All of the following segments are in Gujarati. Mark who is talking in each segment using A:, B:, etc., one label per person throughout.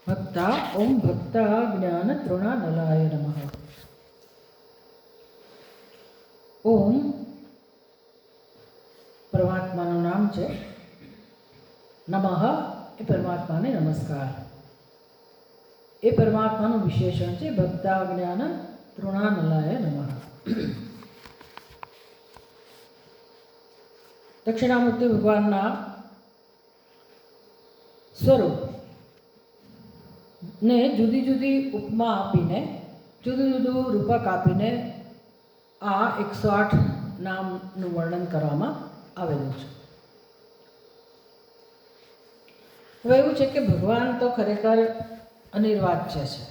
A: ભક્તા ઓમ ભક્તા જ્ઞાન તૃણાનલાય નમઃ. ઓમ પરમાત્માનું નામ છે. નમઃ એ પરમાત્માને નમસ્કાર. એ પરમાત્માનું વિશેષણ છે ભક્તા જ્ઞાન તૃણાનલાય નમઃ. દક્ષિણામૂર્તિ ભગવાનના સ્વરૂપ ને જુદી જુદી ઉપમા આપીને, જુદું જુદું રૂપક આપીને આ 108 નામનું વર્ણન કરવામાં આવેલું છે. હવે એવું છે કે ભગવાન તો ખરેખર અનિર્વાચ્ય છે.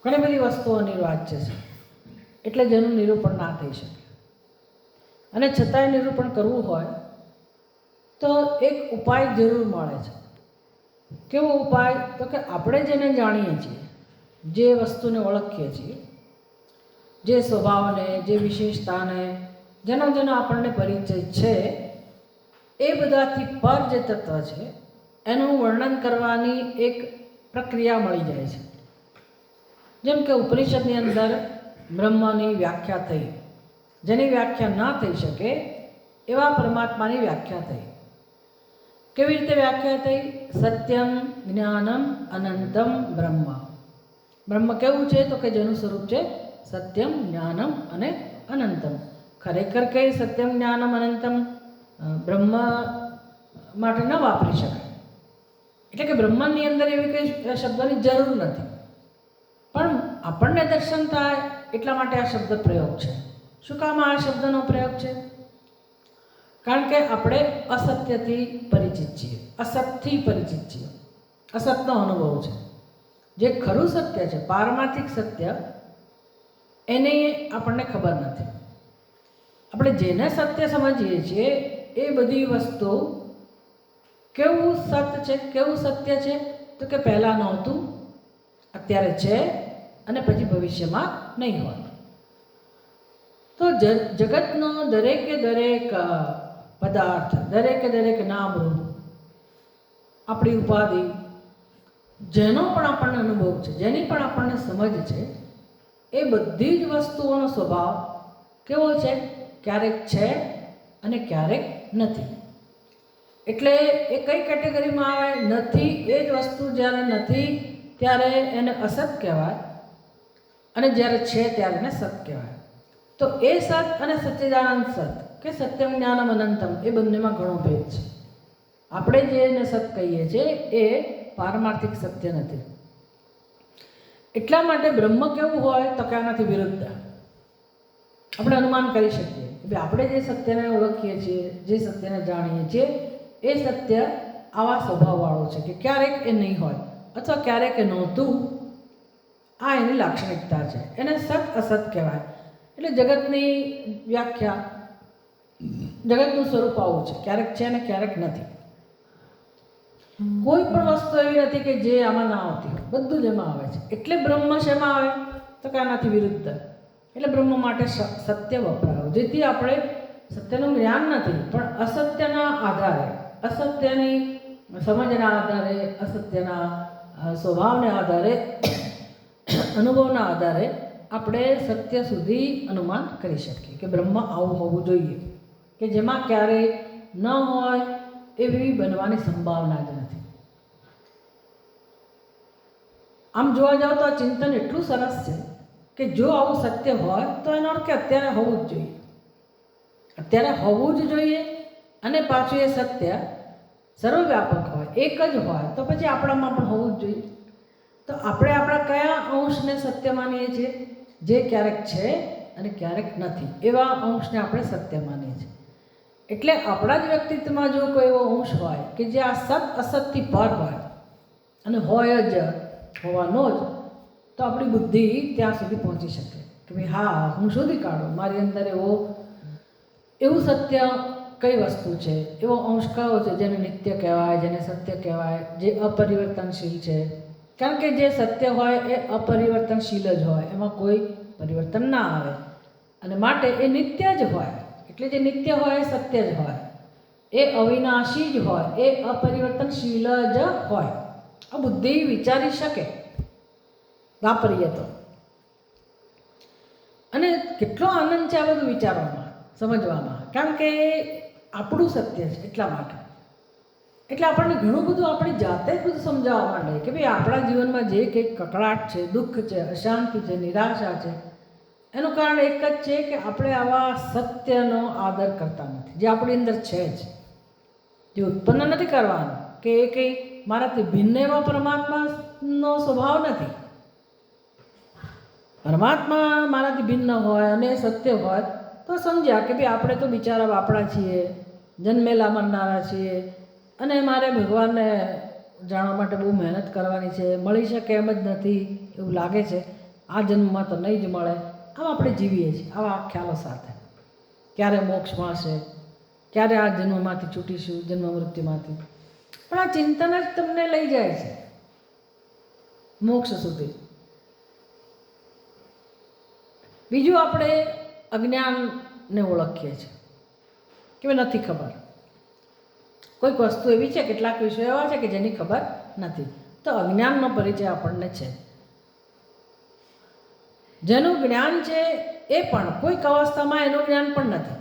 A: ઘણી બધી વસ્તુઓ અનિર્વાચ્ય છે, એટલે જેનું નિરૂપણ ના થઈ શકે. અને છતાંય નિરૂપણ કરવું હોય તો એક ઉપાય જરૂર મળે છે. કેવો ઉપાય? તો કે આપણે જેને જાણીએ છીએ, જે વસ્તુને ઓળખીએ છીએ, જે સ્વભાવને, જે વિશેષતાને, જેનો જેનો આપણને પરિચય છે, એ બધાથી પર જે તત્વ છે એનું વર્ણન કરવાની એક પ્રક્રિયા મળી જાય છે. જેમ કે ઉપનિષદની અંદર બ્રહ્મની વ્યાખ્યા થઈ, જેની વ્યાખ્યા ના થઈ શકે એવા પરમાત્માની વ્યાખ્યા થઈ. કેવી રીતે વ્યાખ્યા થઈ? સત્યમ જ્ઞાનમ અનંતમ બ્રહ્મ. બ્રહ્મ કેવું છે? તો કે જેનું સ્વરૂપ છે સત્યમ જ્ઞાનમ અને અનંતમ. ખરેખર કે સત્યમ જ્ઞાનમ અનંતમ બ્રહ્મ માટે ન વાપરી શકાય. એટલે કે બ્રહ્મની અંદર એવી કંઈ શબ્દની જરૂર નથી, પણ આપણને દર્શન થાય એટલા માટે આ શબ્દ પ્રયોગ છે. શું કામ આ શબ્દનો પ્રયોગ છે? કારણ કે આપણે અસત્યથી પરિચિત છીએ, અસતથી પરિચિત છીએ. અસતનો અનુભવ છે. જે ખરું સત્ય છે, પારમાર્થિક સત્ય, એને આપણને ખબર નથી. આપણે જેને સત્ય સમજીએ છીએ એ બધી વસ્તુ કેવું સત્ય છે, કેવું સત્ય છે? તો કે પહેલાં નહોતું, અત્યારે છે અને પછી ભવિષ્યમાં નહીં હોય. તો જગતનો દરેકે દરેક પદાર્થ, દરેકે દરેક નામરૂપ, આપણી ઉપાધિ, જેનો પણ આપણને અનુભવ છે, જેની પણ આપણને સમજ છે, એ બધી જ વસ્તુઓનો સ્વભાવ કેવો છે? ક્યારેક છે અને ક્યારેક નથી. એટલે એ કઈ કેટેગરીમાં આવે? નથી. એ જ વસ્તુ જ્યારે નથી ત્યારે એને અસત કહેવાય, અને જ્યારે છે ત્યારે એને સત કહેવાય. તો એ સત અને સચ્ચિદાનંદ સત કે સત્યમ જ્ઞાનમ અનંતમ, એ બંનેમાં ઘણો ભેદ છે. આપણે જેને સત કહીએ છીએ એ પારમાર્થિક સત્ય નથી. એટલા માટે બ્રહ્મ કેવું હોય? તો કે આનાથી વિરુદ્ધ. આપણે અનુમાન કરી શકીએ કે આપણે જે સત્યને ઓળખીએ છીએ, જે સત્યને જાણીએ છીએ, એ સત્ય આવા સ્વભાવવાળું છે કે ક્યારેક એ નહીં હોય અથવા ક્યારેક એ નહોતું. આ એની લાક્ષણિકતા છે. એને સત અસત કહેવાય. એટલે જગતની વ્યાખ્યા, જગતનું સ્વરૂપ આવું છે, ક્યારેક છે અને ક્યારેક નથી. કોઈ પણ વસ્તુ એવી નથી કે જે આમાં ના આવતી હોય, બધું જ એમાં આવે છે. એટલે બ્રહ્મ શેમાં આવે? તો કે આનાથી વિરુદ્ધ. એટલે બ્રહ્મ માટે સત્ય વપરાયો, જેથી આપણે સત્યનું જ્ઞાન નથી, પણ અસત્યના આધારે, અસત્યની સમજના આધારે, અસત્યના સ્વભાવને આધારે, અનુભવના આધારે આપણે સત્ય સુધી અનુમાન કરી શકીએ કે બ્રહ્મ આવું હોવું જોઈએ, કે જેમાં ક્યારેય ન હોય એવી બનવાની સંભાવના જ નથી. આમ જોવા જાઓ તો આ ચિંતન એટલું સરસ છે કે જો આવું સત્ય હોય તો એનો અર્થ કે અત્યારે હોવું જ જોઈએ. અત્યારે હોવું જ જોઈએ. અને પાછું એ સત્ય સર્વવ્યાપક હોય, એક જ હોય, તો પછી આપણામાં પણ હોવું જ જોઈએ. તો આપણે આપણા કયા અંશને સત્ય માનીએ છીએ? જે ક્યારેક છે અને ક્યારેક નથી, એવા અંશને આપણે સત્ય માનીએ છીએ. એટલે આપણા જ વ્યક્તિત્વમાં જો કોઈ એવો અંશ હોય કે જે આ સત અસતથી પર હોય અને હોય જ હોવાનો જ, તો આપણી બુદ્ધિ ત્યાં સુધી પહોંચી શકે કે ભાઈ હા, હું શોધી કાઢું મારી અંદર એવું સત્ય કઈ વસ્તુ છે, એવો અંશ કયો છે જેને નિત્ય કહેવાય, જેને સત્ય કહેવાય, જે અપરિવર્તનશીલ છે. કારણ કે જે સત્ય હોય એ અપરિવર્તનશીલ જ હોય, એમાં કોઈ પરિવર્તન ના આવે, અને માટે એ નિત્ય જ હોય. એટલે જે નિત્ય હોય એ સત્ય જ હોય, એ અવિનાશી જ હોય, એ અપરિવર્તનશીલ જ હોય. આ બુદ્ધિ વિચારી શકે વાપરીએ તો. અને કેટલો આનંદ છે આ બધું વિચારવામાં, સમજવામાં, કારણ કે આપણું સત્ય છે એટલા માટે. એટલે આપણને ઘણું બધું આપણી જાતે જ બધું સમજાવવા માંડે કે ભાઈ આપણા જીવનમાં જે કંઈક કકળાટ છે, દુઃખ છે, અશાંતિ છે, નિરાશા છે, એનું કારણ એક જ છે કે આપણે આવા સત્યનો આદર કરતા નથી જે આપણી અંદર છે જ, જે ઉત્પન્ન નથી કરવાનો, કે એ કંઈ મારાથી ભિન્ન એવા પરમાત્માનો સ્વભાવ નથી. પરમાત્મા મારાથી ભિન્ન હોય અને સત્ય હોય તો સમજ્યા કે ભાઈ આપણે તો બિચારા બાપડા છીએ, જન્મેલા મરનારા છીએ, અને મારે ભગવાનને જાણવા માટે બહુ મહેનત કરવાની છે, મળી શકે એમ જ નથી, એવું લાગે છે, આ જન્મમાં તો નહીં જ મળે, આમ આપણે જીવીએ છીએ આવા ખ્યાલો સાથે. ક્યારે મોક્ષ મળશે, ક્યારે આ જન્મમાંથી છૂટીશું, જન્મ મૃત્યુમાંથી. પણ આ ચિંતન જ તમને લઈ જાય છે મોક્ષ સુધી. બીજું આપણે અજ્ઞાનને ઓળખીએ છીએ કે નથી ખબર. કોઈક વસ્તુ એવી છે, કેટલાક વિષયો એવા છે કે જેની ખબર નથી, તો અજ્ઞાનનો પરિચય આપણને છે. જેનું જ્ઞાન છે એ પણ કોઈક અવસ્થામાં એનું જ્ઞાન પણ નથી.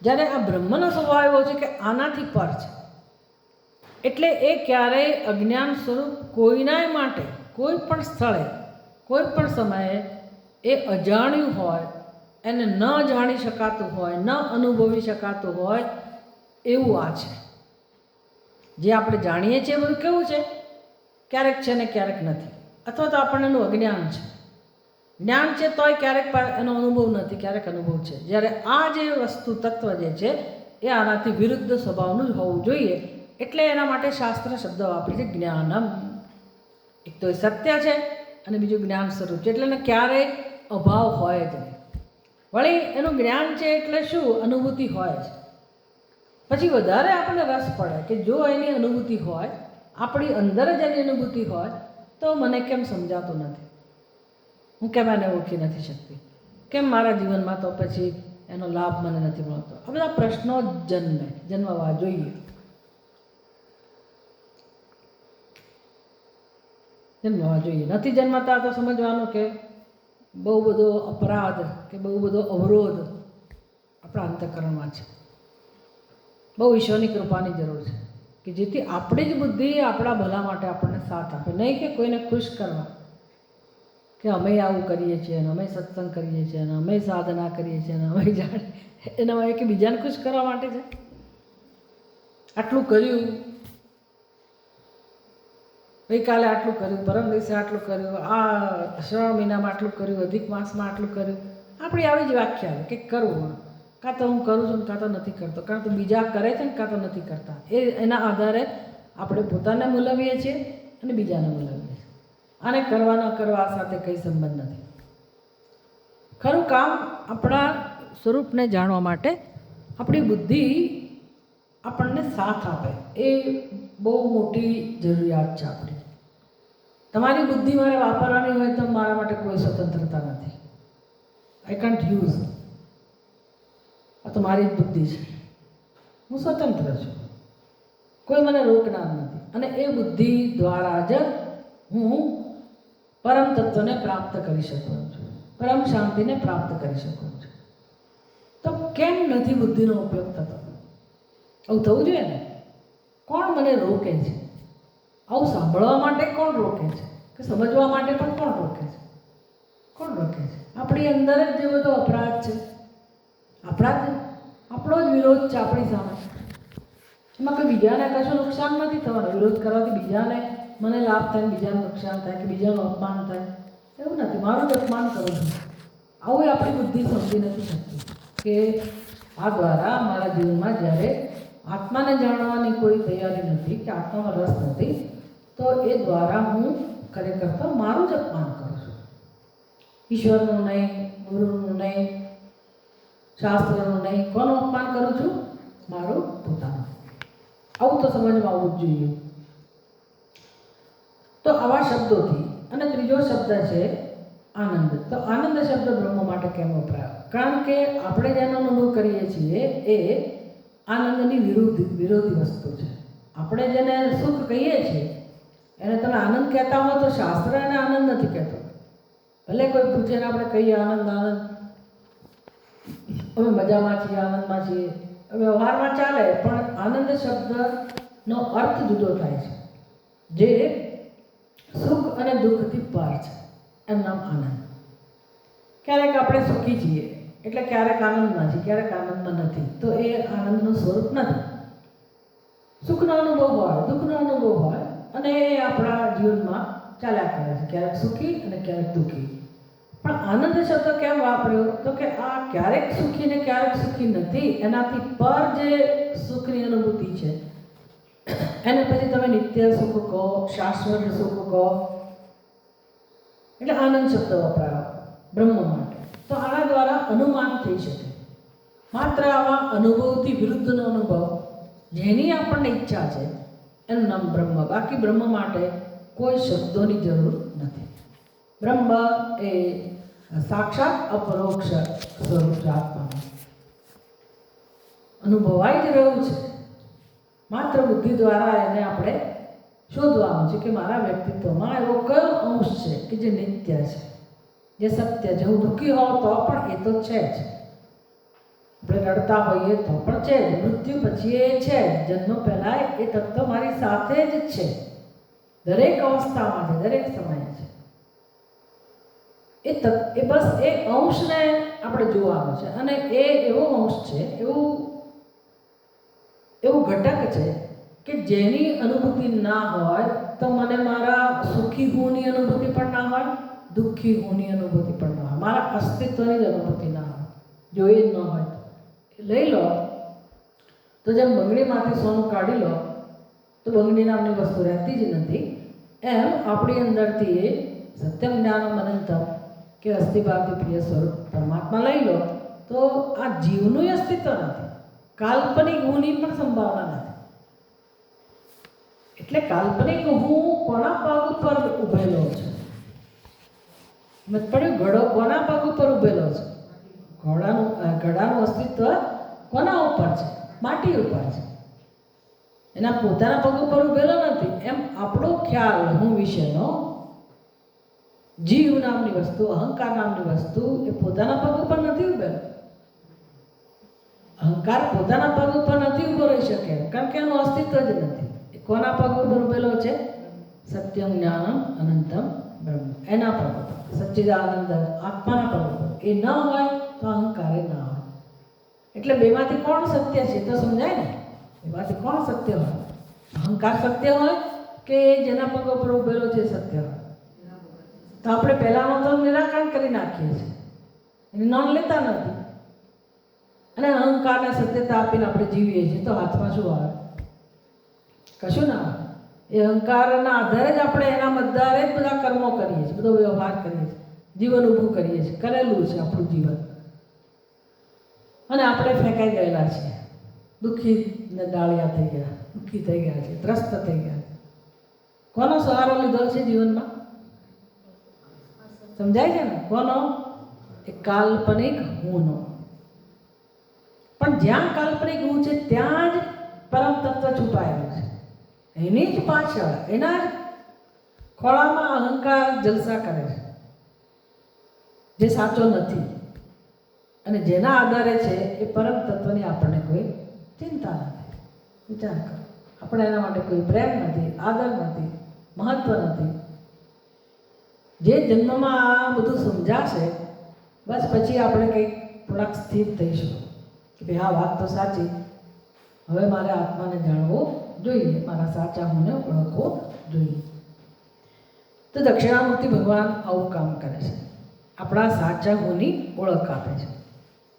A: જ્યારે આ બ્રહ્મનો સ્વભાવ એવો છે કે આનાથી પર છે, એટલે એ ક્યારેય અજ્ઞાન સ્વરૂપ કોઈનાય માટે કોઈ પણ સ્થળે કોઈ પણ સમયે એ અજાણ્યું હોય, એને ન જાણી શકાતું હોય, ન અનુભવી શકાતું હોય એવું આ છે. જે આપણે જાણીએ છીએ બધું કેવું છે, ક્યારેક છે ને ક્યારેક નથી, અથવા તો આપણને એનું અજ્ઞાન છે. જ્ઞાન છે તોય ક્યારેક એનો અનુભવ નથી, ક્યારેક અનુભવ છે. જ્યારે આ જે વસ્તુ તત્વ જે છે એ આનાથી વિરુદ્ધ સ્વભાવનું જ હોવું જોઈએ. એટલે એના માટે શાસ્ત્ર શબ્દ વાપરે છે જ્ઞાનમ. એક તો એ સત્ય છે અને બીજું જ્ઞાન સ્વરૂપ છે, એટલે એને ક્યારેય અભાવ હોય જ નહીં. વળી એનું જ્ઞાન છે એટલે શું, અનુભૂતિ હોય છે. પછી વધારે આપણને રસ પડે કે જો એની અનુભૂતિ હોય, આપણી અંદર જ એની અનુભૂતિ હોય, તો મને કેમ સમજાતું નથી, હું કેમ એને ઓળખી નથી શકતી, કેમ મારા જીવનમાં તો પછી એનો લાભ મને નથી મળતો. આ બધા પ્રશ્નો જન્મવા જોઈએ. જન્મવા જોઈએ. નથી જન્મતા તો સમજવાનું કે બહુ બધો અપરાધ કે બહુ બધો અવરોધ આપણા અંતઃકરણમાં છે. બહુ ઈશ્વરની કૃપાની જરૂર છે કે જેથી આપણી જ બુદ્ધિ આપણા ભલા માટે આપણને સાથ આપે. નહીં કે કોઈને ખુશ કરવા કે અમે આવું કરીએ છીએ અને અમે સત્સંગ કરીએ છીએ અને અમે સાધના કરીએ છીએ અને અમે જાણીએ, એના કે બીજાને ખુશ કરવા માટે છે. આટલું કર્યું, ગઈકાલે આટલું કર્યું, પરમ દિવસે આટલું કર્યું, આ શ્રાવણ મહિનામાં આટલું કર્યું, અધિક માસમાં આટલું કર્યું. આપણી આવી જ વ્યાખ્યા કે કરવું, કાં તો હું કરું છું કાં તો નથી કરતો, કાં તો બીજા કરે છે ને કાં તો નથી કરતા. એના આધારે આપણે પોતાને મૂલવીએ છીએ અને બીજાને મૂલવીએ છીએ. આને કરવા ન કરવા સાથે કંઈ સંબંધ નથી. ખરું કામ આપણા સ્વરૂપને જાણવા માટે આપણી બુદ્ધિ આપણને સાથ આપે, એ બહુ મોટી જરૂરિયાત છે આપણી. તમારી બુદ્ધિ મારે વાપરવાની હોય તો મારા માટે કોઈ સ્વતંત્રતા નથી. I can't use. આ તો મારી જ બુદ્ધિ છે, હું સ્વતંત્ર છું, કોઈ મને રોકનાર નથી. અને એ બુદ્ધિ દ્વારા જ હું પરમ તત્વને પ્રાપ્ત કરી શકું છું, પરમ શાંતિને પ્રાપ્ત કરી શકું છું. તો કેમ નથી બુદ્ધિનો ઉપયોગ થતો? આવું થવું જોઈએ ને. કોણ મને રોકે છે? આવું સાંભળવા માટે કોણ રોકે છે? કે સમજવા માટે પણ કોણ રોકે છે? કોણ રોકે છે? આપણી અંદર જ જે બધો અપરાધ છે, આપણો જ વિરોધ છે આપણી સામે. એમાં કોઈ બીજાને કશું નુકસાન નથી થવાનું. વિરોધ કરવાથી બીજાને મને લાભ થાય, બીજાને નુકસાન થાય કે બીજાનું અપમાન થાય, એવું નથી. મારું જ અપમાન કરું છું. આવું આપણી બુદ્ધિ સમજી નથી શકતી કે આ દ્વારા મારા જીવનમાં જ્યારે આત્માને જાણવાની કોઈ તૈયારી નથી કે આત્મામાં રસ નથી, તો એ દ્વારા હું ખરેખર તો મારું જ અપમાન કરું છું. ઈશ્વરનું નહીં, ગુરુનું નહીં, શાસ્ત્રનું નહીં, કોનું અપમાન કરું છું? મારું પોતાનું. આવું તો સમજમાં આવવું જ જોઈએ. તો આવા શબ્દોથી. અને ત્રીજો શબ્દ છે આનંદ. તો આનંદ શબ્દ બ્રહ્મ માટે કેમ વપરાયો? કારણ કે આપણે જેનો અનુભવ કરીએ છીએ એ આનંદની વિરોધી વસ્તુ છે. આપણે જેને સુખ કહીએ છીએ એને તમે આનંદ કહેતા હો તો શાસ્ત્ર એને આનંદ નથી કહેતો. ભલે કોઈ પૂછે ને આપણે કહીએ આનંદ આનંદ, અમે મજામાં છીએ, આનંદમાં છીએ, વ્યવહારમાં ચાલે, પણ આનંદ શબ્દનો અર્થ જુદો થાય છે. જે સુખ અને દુઃખથી પાર છે એનું નામ આનંદ. ક્યારેક આપણે સુખી છીએ એટલે ક્યારેક આનંદમાં છીએ, ક્યારેક આનંદમાં નથી, તો એ આનંદનું સ્વરૂપ નથી. સુખનો અનુભવ હોય, દુઃખનો અનુભવ હોય, અને એ આપણા જીવનમાં ચાલ્યા કરે છે, ક્યારેક સુખી અને ક્યારેક દુઃખી. પણ આનંદ શબ્દ કેમ વાપર્યો? તો કે આ ક્યારેક સુખી ને ક્યારેક સુખી નથી, એનાથી પર જે સુખની અનુભૂતિ છે એને પછી તમે નિત્ય સુખ કહો, શાશ્વત સુખ કહો, એટલે આનંદ શબ્દ વપરાયો બ્રહ્મ માટે. તો આના દ્વારા અનુમાન થઈ શકે. માત્ર આવા અનુભવથી વિરુદ્ધનો અનુભવ જેની આપણને ઈચ્છા છે એનું નામ બ્રહ્મ. બાકી બ્રહ્મ માટે કોઈ શબ્દોની જરૂર નથી. બ્રહ્મ એ સાક્ષાત અપરોક્ષ સ્વરૂપ છે, આત્માનું અનુભવાઈ જ રહ્યું છે. માત્ર બુદ્ધિ દ્વારા એને આપણે શોધવાનું છે કે મારા વ્યક્તિત્વમાં એવો કયો અંશ છે કે જે નિત્ય છે, જે સત્ય છે. હું દુઃખી હોઉં તો પણ એ તો છે જ, આપણે રડતા હોઈએ તો પણ છે જ, મૃત્યુ પછી એ છે, જન્મ પહેલાં એ તત્વ મારી સાથે જ છે, દરેક અવસ્થામાં છે, દરેક સમયે છે. એ બસ એ અંશને આપણે જોવાનું છે. અને એ એવો અંશ છે, એવું ઘટક છે કે જેની અનુભૂતિ ના હોય તો મને મારા સુખી હોની અનુભૂતિ પણ ના હોય, દુઃખી હોની અનુભૂતિ પણ ના હોય, મારા અસ્તિત્વની જ અનુભૂતિ ના હોય, જો એ જ ન હોય તો. લઈ લો તો જેમ બંગડીમાંથી સોનું કાઢી લો તો બંગડી નામની વસ્તુ રહેતી જ નથી, એમ આપણી અંદરથી એ સત્યમ જ્ઞાનમ અનંતમ કે અસ્થિભાવથી પ્રિય સ્વરૂપ પરમાત્મા લઈ લો તો આ જીવનું અસ્તિત્વ નથી, કાલ્પનિક હુંની પણ સંભાવના નથી. એટલે કાલ્પનિક હું કોના પગ ઉપર ઉભેલો છે? મત પડ્યું? ઘડો કોના પગ ઉપર ઉભેલો છે? ઘડાનું અસ્તિત્વ કોના ઉપર છે? માટી ઉપર છે, એના પોતાના પગ ઉપર ઉભેલો નથી. એમ આપણો ખ્યાલ હું વિશેનો, જીવ નામની વસ્તુ, અહંકાર નામની વસ્તુ એ પોતાના પગ ઉપર નથી ઉભેલો. અહંકાર પોતાના પગ ઉપર નથી ઉભો રહી શકે, કારણ કે એનું અસ્તિત્વ જ નથી. એ કોના પગ ઉપર ઉભેલો છે? સત્યમ જ્ઞાનમ અનંતમ બ્રહ્મ, એના પગ ઉપર, સચ્ચિદાનંદ આત્માના પગ ઉપર. એ ન હોય તો અહંકાર એ ના હોય. એટલે બેમાંથી કોણ સત્ય છે તો સમજાય ને? બેમાંથી કોણ સત્ય હોય? અહંકાર સત્ય હોય કે જેના પગ ઉપર ઉભેલો છે સત્ય હોય? તો આપણે પહેલાંનો તો નિરાકરણ કરી નાખીએ છીએ, એની નોંધ લેતા નથી, અને અહંકારને સત્યતા આપીને આપણે જીવીએ છીએ. તો હાથમાં શું આવે? કશું ના આવે. એ અહંકારના આધારે જ આપણે એના આધારે જ બધા કર્મો કરીએ છીએ, બધો વ્યવહાર કરીએ છીએ, જીવન ઊભું કરીએ છીએ, કરેલું છે આપણું જીવન. અને આપણે ફેંકાઈ ગયેલા છીએ, દુઃખી ને ડાળિયા થઈ ગયા, દુઃખી થઈ ગયા છે, ત્રસ્ત થઈ ગયા. કોનો સહારો લીધો છે જીવનમાં? સમજાય છે ને? કોનો? એ કાલ્પનિક હુંનો. પણ જ્યાં કાલ્પનિક હું છે ત્યાં જ પરમ તત્વ છુપાયેલું છે. એની જ પાછળ, એના જ ખોળામાં અહંકાર જલસા કરે છે, જે સાચો નથી. અને જેના આધારે છે એ પરમ તત્વની આપણને કોઈ ચિંતા નથી. વિચાર કરો, આપણે એના માટે કોઈ પ્રેમ નથી, આદર નથી, મહત્વ નથી. જે જન્મમાં આ બધું સમજાશે બસ પછી આપણે કંઈક થોડાક સ્થિર થઈશું કે ભાઈ આ વાત તો સાચી, હવે મારે આત્માને જાણવો જોઈએ, મારા સાચા હુંને ઓળખવો જોઈએ. તો દક્ષિણામૂર્તિ ભગવાન આવું કામ કરે છે, આપણા સાચા હુંની ઓળખ આપે છે.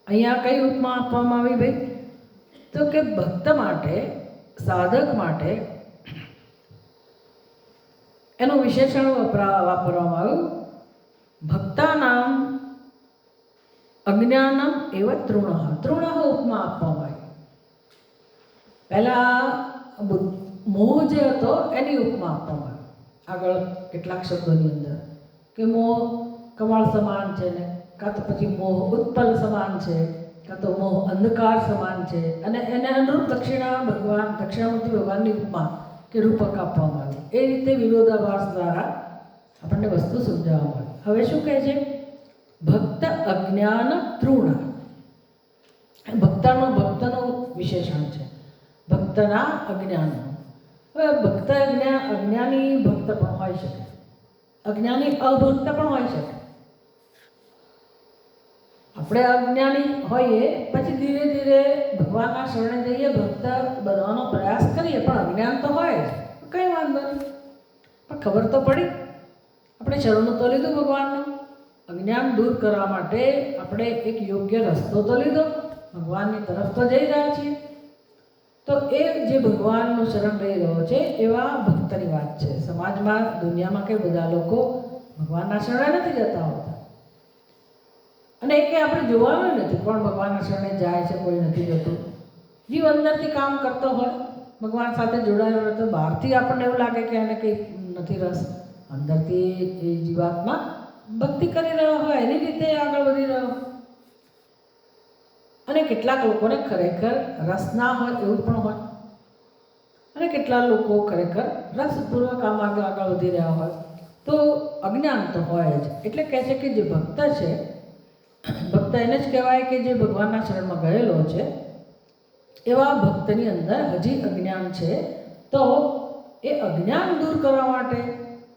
A: અહીંયા કઈ ઉપમા આપવામાં આવી ભાઈ? તો કે ભક્ત માટે, સાધક માટે એનું વિશેષણ વાપરવામાં આવ્યું. ભક્તાનામ અજ્ઞાનમ એવ તૃણ. તૃણ ઉપમા આપવામાં આવી. પહેલાં મોહ જે હતો એની ઉપમા આપવામાં આવી આગળ કેટલાક શબ્દોની અંદર, કે મોહ કમળ સમાન છે ને, કાં તો પછી મોહ ઉત્પલ સમાન છે, કાં તો મોહ અંધકાર સમાન છે. અને એને અનુરૂપ દક્ષિણામૂર્તિ ભગવાનની ઉપમા કે રૂપક આપવામાં આવ્યું. એ રીતે વિરોધાભાસ દ્વારા આપણને વસ્તુ સમજાવવામાં આવી. હવે શું કહે છે? ભક્ત અજ્ઞાન તૃણ. ભક્તનું વિશેષણ છે, ભક્તના અજ્ઞાનનું. હવે ભક્ત અજ્ઞાની ભક્ત પણ હોઈ શકે, અજ્ઞાની અભક્ત પણ હોઈ શકે. આપણે અજ્ઞાની હોઈએ પછી ધીરે ધીરે ભગવાનના શરણે જઈએ, ભક્ત બનવાનો પ્રયાસ કરીએ, પણ અજ્ઞાન તો હોય જ, કંઈ વાંધો નહીં. પણ ખબર તો પડી, આપણે શરણું તો લીધું ભગવાનનું. અજ્ઞાન દૂર કરવા માટે આપણે એક યોગ્ય રસ્તો તો લીધો, ભગવાનની તરફ તો જઈ રહ્યા છીએ. તો એ જે ભગવાનનું શરણ લઈ રહ્યો છે એવા ભક્તની વાત છે. સમાજમાં, દુનિયામાં કે બધા લોકો ભગવાનના શરણે નથી જતા હોતા, અને એ કંઈ આપણે જોવાનું નથી કોણ ભગવાનના શરણે જાય છે, કોઈ નથી જતું. જીવ અંદરથી કામ કરતો હોય, ભગવાન સાથે જોડાયેલો હોય, તો બહારથી આપણને એવું લાગે કે એને કંઈ નથી રસ. અંદરથી એ જીવાત્મા ભક્તિ કરી રહ્યો હોય, એની રીતે આગળ વધી રહ્યો. અને કેટલાક લોકોને ખરેખર રસ ના હોય એવું પણ હોય, અને કેટલાક લોકો ખરેખર રસપૂર્વક આ માર્ગે આગળ વધી રહ્યા હોય. તો અજ્ઞાન તો હોય જ. એટલે કહે છે કે જે ભક્ત છે, ભક્ત એને જ કહેવાય કે જે ભગવાનના શરણમાં ગયેલો છે. એવા ભક્તની અંદર હજી અજ્ઞાન છે, તો એ અજ્ઞાન દૂર કરવા માટે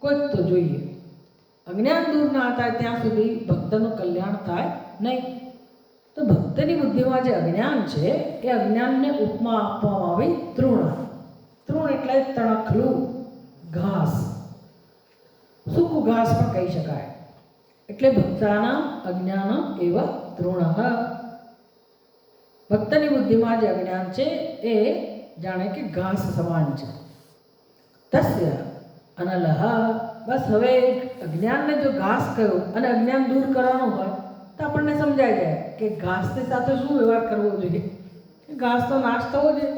A: કોઈક તો જોઈએ. અજ્ઞાન દૂર ના થાય ત્યાં સુધી ભક્તનું કલ્યાણ થાય નહીં. તો ભક્તની બુદ્ધિમાં જે અજ્ઞાન છે એ અજ્ઞાનને ઉપમા આપવામાં આવી તૃણ. તૃણ એટલે તણખલું ઘાસ, સૂકું ઘાસ પણ કહી શકાય. એટલે ભક્તાના અજ્ઞાન એવા તૃણ. ભક્તની બુદ્ધિમાં જે અજ્ઞાન છે એ જાણે કે ઘાસ સમાન છે. તસ્ય અનલહ. બસ હવે અજ્ઞાનને જો ઘાસ કહ્યું અને અજ્ઞાન દૂર કરવાનું હોય તો આપણને સમજાઈ જાય કે ઘાસની સાથે શું વ્યવહાર કરવો જોઈએ. ઘાસ તો નાશ થવો જોઈએ.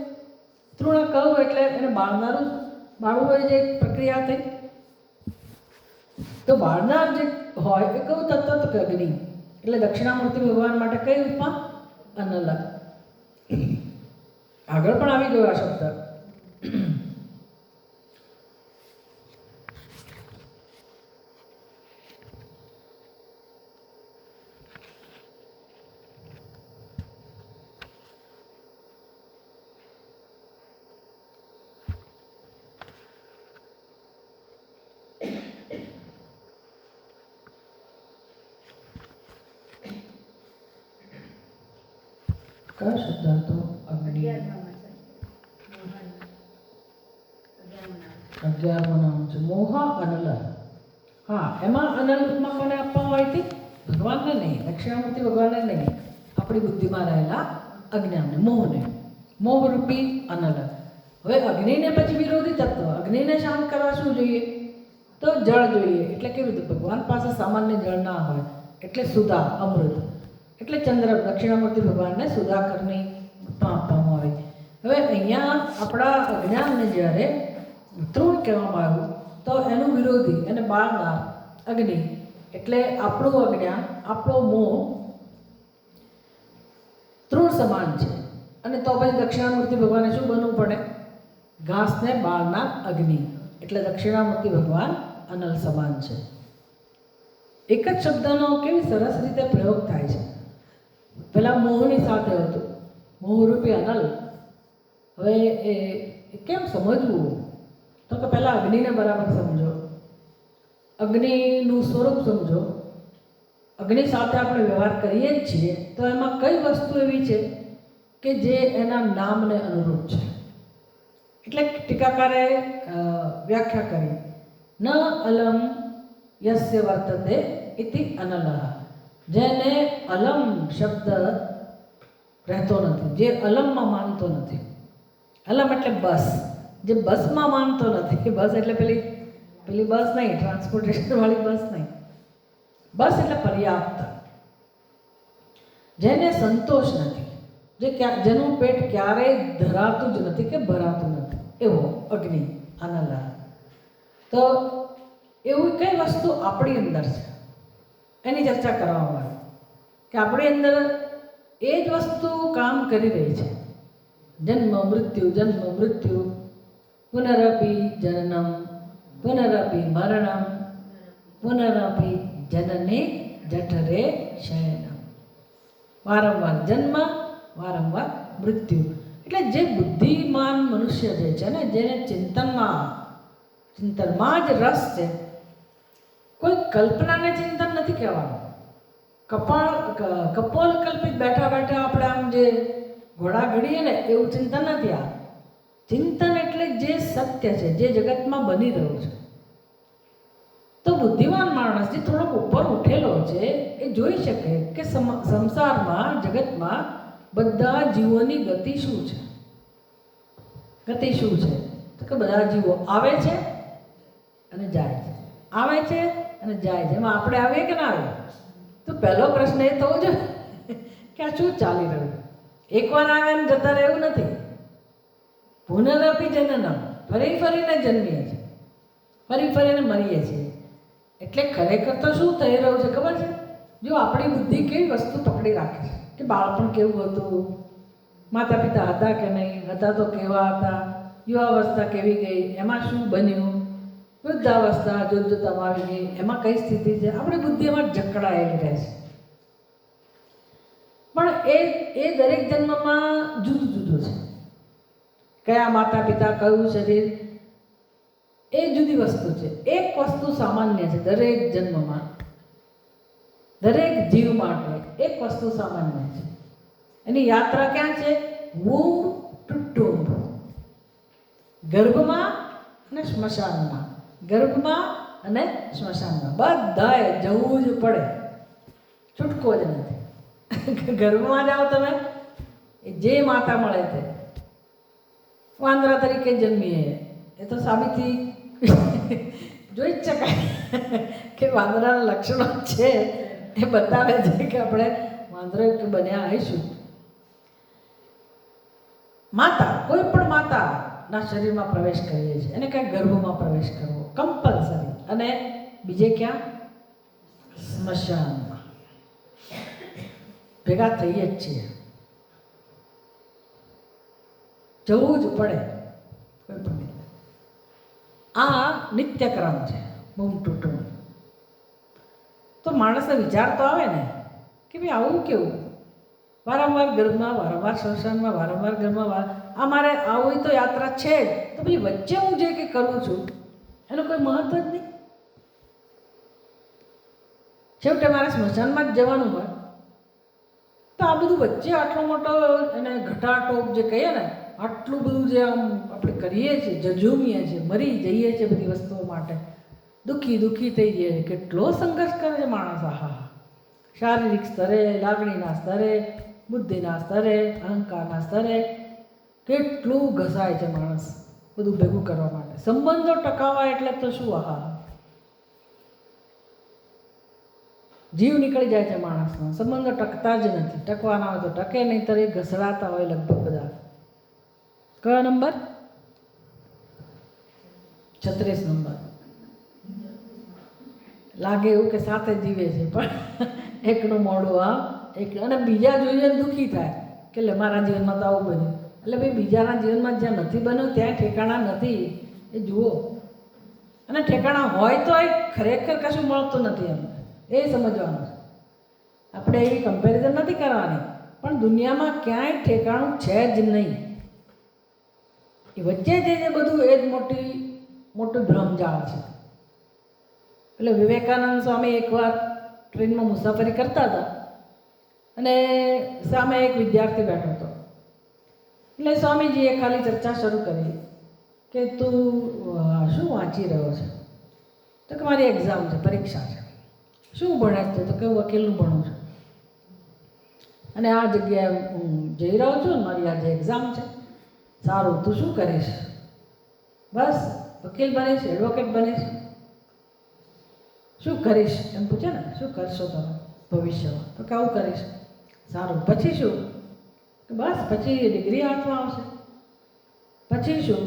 A: તૃણ કહું એટલે એને બાળવું હોય, જે પ્રક્રિયા થઈ. તો બાળનાર જે હોય એ કયું તત્વ? તો કે અગ્નિ. એટલે દક્ષિણામૂર્તિ ભગવાન માટે કઈ ઉપમા? અનલ. આગળ પણ આવી ગયો આ શબ્દ. કયો શબ્દ હતો? અગ્નિ. 11 નામ છે મોહ અનલ. હા, એમાં અનલ ઉપમા કોને આપવામાં આવી હતી? ભગવાનને નહીં, દક્ષિણામૂર્તિ ભગવાનને નહીં, આપણી બુદ્ધિમાં રહેલા અજ્ઞાનને, મોહને. મોહરૂપી અનલ. હવે અગ્નિને પછી વિરોધી તત્વ. અગ્નિને શાંત કરવા શું જોઈએ? તો જળ જોઈએ. એટલે કેવી રીતે? ભગવાન પાસે સામાન્ય જળ ના હોય, એટલે સુધા, અમૃત. એટલે ચંદ્ર, દક્ષિણામૂર્તિ ભગવાનને સુધાકરની ઉપમા આપવામાં આવી. હવે અહીંયા આપણા અજ્ઞાનને જ્યારે તૃણ કહેવામાં આવ્યું, તો એનું વિરોધી, એને બાળનાર અગ્નિ. એટલે આપણું અજ્ઞાન, આપણો મોહ તૃણ સમાન છે. અને તો પછી દક્ષિણામૂર્તિ ભગવાને શું બનવું પડે? ઘાસને બાળનાર અગ્નિ. એટલે દક્ષિણામૂર્તિ ભગવાન અનલ સમાન છે. એક જ શબ્દનો કેવી સરસ રીતે પ્રયોગ થાય છે. પહેલાં મોહની સાથે હતું, મોહરૂપી અનલ. હવે એ કેમ સમજવું? તો કે પહેલાં અગ્નિને બરાબર સમજો, અગ્નિનું સ્વરૂપ સમજો. અગ્નિ સાથે આપણે વ્યવહાર કરીએ જ છીએ, તો એમાં કઈ વસ્તુ એવી છે કે જે એના નામને અનુરૂપ છે? એટલે ટીકાકારે વ્યાખ્યા કરી, ન અલમ યસ્ય વર્તતે ઇતિ અનલઃ. જેને અલમ શબ્દ રહેતો નથી, જે અલમમાં માનતો નથી. અલમ એટલે બસ, જે બસમાં માનતો નથી. બસ એટલે પેલી બસ નહીં, ટ્રાન્સપોર્ટેશનવાળી બસ નહીં. બસ એટલે પર્યાપ્ત. જેને સંતોષ નથી, જેનું પેટ ક્યારેય ધરાતું જ નથી કે ભરાતું નથી, એવો અગ્નિ અનલ. તો એવું કઈ વસ્તુ આપણી અંદર છે એની ચર્ચા કરવામાં આવે કે આપણી અંદર એ જ વસ્તુ કામ કરી રહી છે. જન્મ મૃત્યુ, જન્મ મૃત્યુ. પુનરપી જનનમ પુનરપી મરણમ પુનરપી જનને જઠરે શયનમ. વારંવાર જન્મ, વારંવાર મૃત્યુ. એટલે જે બુદ્ધિમાન મનુષ્ય જે છે ને, જેને ચિંતનમાં જ રસ છે, કોઈ કલ્પનાને ચિંતન નથી કહેવાનું. કપોલ કલ્પિત બેઠા બેઠા આપણે આમ જે ઘોડા ઘડીએ ને એવું ચિંતન નથી. આ ચિંતન એટલે જે સત્ય છે, જે જગતમાં બની રહ્યું છે. તો બુદ્ધિમાન માણસ જે થોડોક ઉપર ઉઠેલો છે એ જોઈ શકે કે સંસારમાં, જગતમાં બધા જીવોની ગતિ શું છે. ગતિ શું છે તો કે બધા જીવો આવે છે અને જાય છે, આવે છે અને જાય છે. એમાં આપણે આવીએ કે ના આવીએ? તો પહેલો પ્રશ્ન એ થવો જોઈએ કે આ શું ચાલી રહ્યું. એકવાર આવ્યા ને જતા રહેવું નથી. પુનરપી જનનમ, ફરી ફરીને જન્મીએ છીએ, ફરી ફરીને મરીએ છીએ. એટલે ખરેખર તો શું થઈ રહ્યું છે ખબર છે? જો આપણી બુદ્ધિ કેવી વસ્તુ પકડી રાખે છે કે બાળપણ કેવું હતું, માતા પિતા હતા કે નહીં, હતા તો કેવા હતા, યુવાવસ્થા કેવી ગઈ, એમાં શું બન્યું, વૃદ્ધાવસ્થા જોતજોતામાં આવી ગઈ, એમાં કઈ સ્થિતિ છે. આપણી બુદ્ધિ એમાં જકડાયેલી રહે છે. પણ એ દરેક જન્મમાં જુદું જુદું છે. કયા માતા પિતા, કયું શરીર, એ જુદી વસ્તુ છે. એક વસ્તુ સામાન્ય છે દરેક જન્મમાં, દરેક જીવ માટે એક વસ્તુ સામાન્ય છે. એની યાત્રા ક્યાં છે? womb to tomb. ગર્ભમાં અને સ્મશાનમાં, ગર્ભમાં અને સ્મશાનમાં બધાએ જવું જ પડે, છૂટકો જ નથી. ગર્ભમાં જાઓ તમે, જે માતા મળે તે વાંદરા તરીકે જન્મીએ, એ તો સાબિતી જોઈ જ શકાય કે વાંદરાના લક્ષણો છે એ બતાવે છે કે આપણે વાંદરા બન્યા આવીશું. માતા, કોઈ પણ માતાના શરીરમાં પ્રવેશ કરીએ છીએ, એને ક્યાંક ગર્ભમાં પ્રવેશ કરવો કમ્પલસરી. અને બીજે ક્યાં? સ્મશાનમાં ભેગા થઈએ જ છીએ, જવું જ પડે કોઈ પણ. આ નિત્યક્રમ છે, બહુ ટૂંટું. તો માણસને વિચાર તો આવે ને કે ભાઈ આવું કેવું, વારંવાર ગર્ભમાં, વારંવાર સ્મશાનમાં, વારંવાર ગર્ભમાં. આ મારે આવું તો યાત્રા છે જ, તો પછી વચ્ચે હું જે કંઈ કરું છું એનું કોઈ મહત્વ જ નહીં. છેવટે મારે સ્મશાનમાં જ જવાનું હોય તો આ બધું વચ્ચે આટલો મોટો એને ઘટાટોપ જે કહીએ ને, આટલું બધું જે આમ આપણે કરીએ છીએ, જજુમીએ છીએ, મરી જઈએ છીએ બધી વસ્તુઓ માટે, દુઃખી થઈ જઈએ છીએ. કેટલો સંઘર્ષ કરે છે માણસ. આહા, શારીરિક સ્તરે, લાગણીના સ્તરે, બુદ્ધિના સ્તરે, અહંકારના સ્તરે કેટલું ઘસાય છે માણસ બધું ભેગું કરવા માટે. સંબંધો ટકાવવા એટલે તો શું, આહા, જીવ નીકળી જાય છે માણસનો. સંબંધો ટકતા જ નથી. ટકવાના હોય તો ટકે, નહીં તો એ ઘસડાતા હોય લગભગ બધા. કયો નંબર? 36 નંબર. લાગે એવું કે સાથે જીવે છે પણ એકનું મોઢું આમ, એક અને બીજા જોઈએ દુઃખી થાય કે લે મારા જીવનમાં તો આવું બન્યું. એટલે ભાઈ બીજાના જીવનમાં જ્યાં નથી બન્યું ત્યાં ઠેકાણા નથી, એ જુઓ. અને ઠેકાણા હોય તો એ ખરેખર કશું મળતું નથી એમ, એ સમજવાનું છે. આપણે એવી કમ્પેરિઝન નથી કરવાની, પણ દુનિયામાં ક્યાંય ઠેકાણું છે જ નહીં. એ વચ્ચે જે બધું એ જ મોટું ભ્રમજાળ છે. એટલે વિવેકાનંદ સ્વામી એકવાર ટ્રેનમાં મુસાફરી કરતા હતા અને સામે એક વિદ્યાર્થી બેઠો હતો. એટલે સ્વામીજીએ ખાલી ચર્ચા શરૂ કરી કે તું શું વાંચી રહ્યો છે? તો કે મારી એક્ઝામ છે, પરીક્ષા છે. શું ભણે છે? તો કે હું વકીલનું ભણું છું અને આ જગ્યાએ હું જઈ રહ્યો છું, મારી આજે એક્ઝામ છે. સારું, તું શું કરીશ? બસ વકીલ બનીશ, એડવોકેટ બનીશ. શું કરીશ એમ પૂછે ને, શું કરશો તમે ભવિષ્યમાં? તો કે આવું કરીશ. સારું, પછી શું? કે બસ પછી ડિગ્રી હાથમાં આવશે. પછી શું?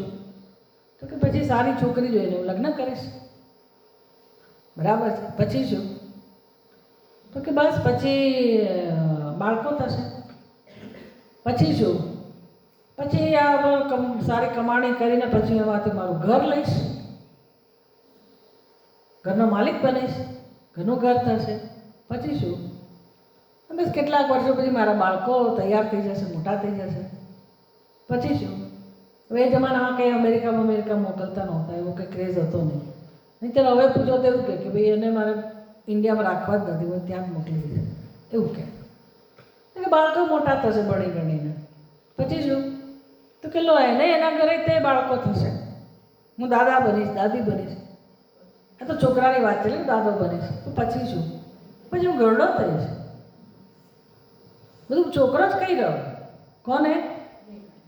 A: તો કે પછી સારી છોકરી જોઈને હું લગ્ન કરીશ. બરાબર છે. પછી શું? તો કે બસ પછી બાળકો થશે. પછી શું? પછી આ સારી કમાણી કરીને પછી એમાંથી મારું ઘર લઈશ, ઘરનો માલિક બનીશ, ઘરનું ઘર થશે. પછી શું? બસ કેટલાક વર્ષો પછી મારા બાળકો તૈયાર થઈ જશે, મોટા થઈ જશે. પછી શું? હવે એ જમાનામાં કંઈ અમેરિકા મોકલતા નહોતા, એવો કંઈ ક્રેઝ હતો નહીં. નહીં ત્યારે હવે પૂછો તો એવું કે ભાઈ એને મારે ઇન્ડિયામાં રાખવા જ નથી, હું ત્યાં જ મોકલી દીધું એવું કે. બાળકો મોટા થશે ભણી ગણીને. પછી શું? તો કે લો એને એના ઘરે તે બાળકો થશે, હું દાદા બનીશ, દાદી બનીશ. આ તો છોકરાની વાત છે, દાદો બનીશ. તો પછી શું? પછી હું ઘરડો થઈશ. બધું છોકરો જ કહી રહ્યો. કોને?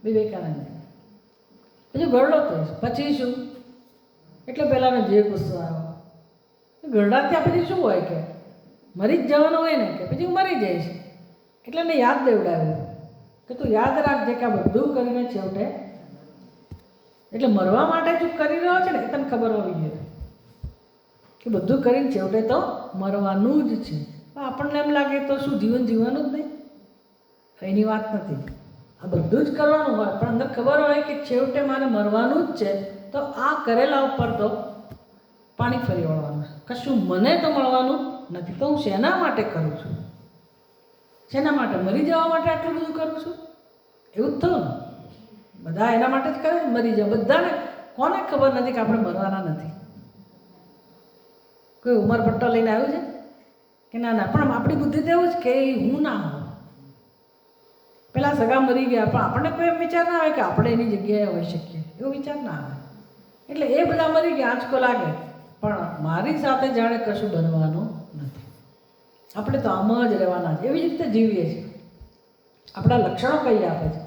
A: વિવેકાનંદ. પછી ઘરડો થઈશ. પછી શું? એટલે પહેલાંનો જે ગુસ્સો આવ્યો, ઘરડા ત્યાં પછી શું હોય કે મરી જ જવાનું હોય ને, કે પછી હું મરી જઈશ. એટલે એને યાદ દેવડાવ્યું કે તું યાદ રાખજે કે આ બધું કરીને છેવટે, એટલે મરવા માટે જો કરી રહ્યો છે ને એ તને ખબર હોવી જોઈએ કે બધું કરીને છેવટે તો મરવાનું જ છે. આપણને એમ લાગે તો શું જીવન જીવવાનું જ નહીં? એની વાત નથી. આ બધું જ કરવાનું હોય પણ અંદર ખબર હોય કે છેવટે મારે મરવાનું જ છે, તો આ કરેલા ઉપર તો પાણી ફરી વળવાનું છે. કશું મને તો મળવાનું નથી. તો હું શેના માટે કરું છું? શેના માટે? મરી જવા માટે આટલું બધું કરું છું? એવું જ થયું ને. બધા એના માટે જ કરે, મરી જાવ. બધાને કોને ખબર નથી કે આપણે મરવાના નથી? કોઈ ઉંમર પટ્ટો લઈને આવ્યું છે કે ના? પણ આપણી બુદ્ધિ તો એવું જ કે હું ના હોઉં. પેલા સગા મરી ગયા પણ આપણને કોઈ એમ વિચાર ના આવે કે આપણે એની જગ્યાએ હોઈ શકીએ, એવો વિચાર ના આવે. એટલે એ બધા મરી ગયા, આંચકો લાગે, પણ મારી સાથે જાણે કશું બનવાનું નથી. આપણે તો આમ જ રહેવાના છે. એવી જ રીતે જીવીએ છીએ. આપણા લક્ષણો કઈ આપે છે,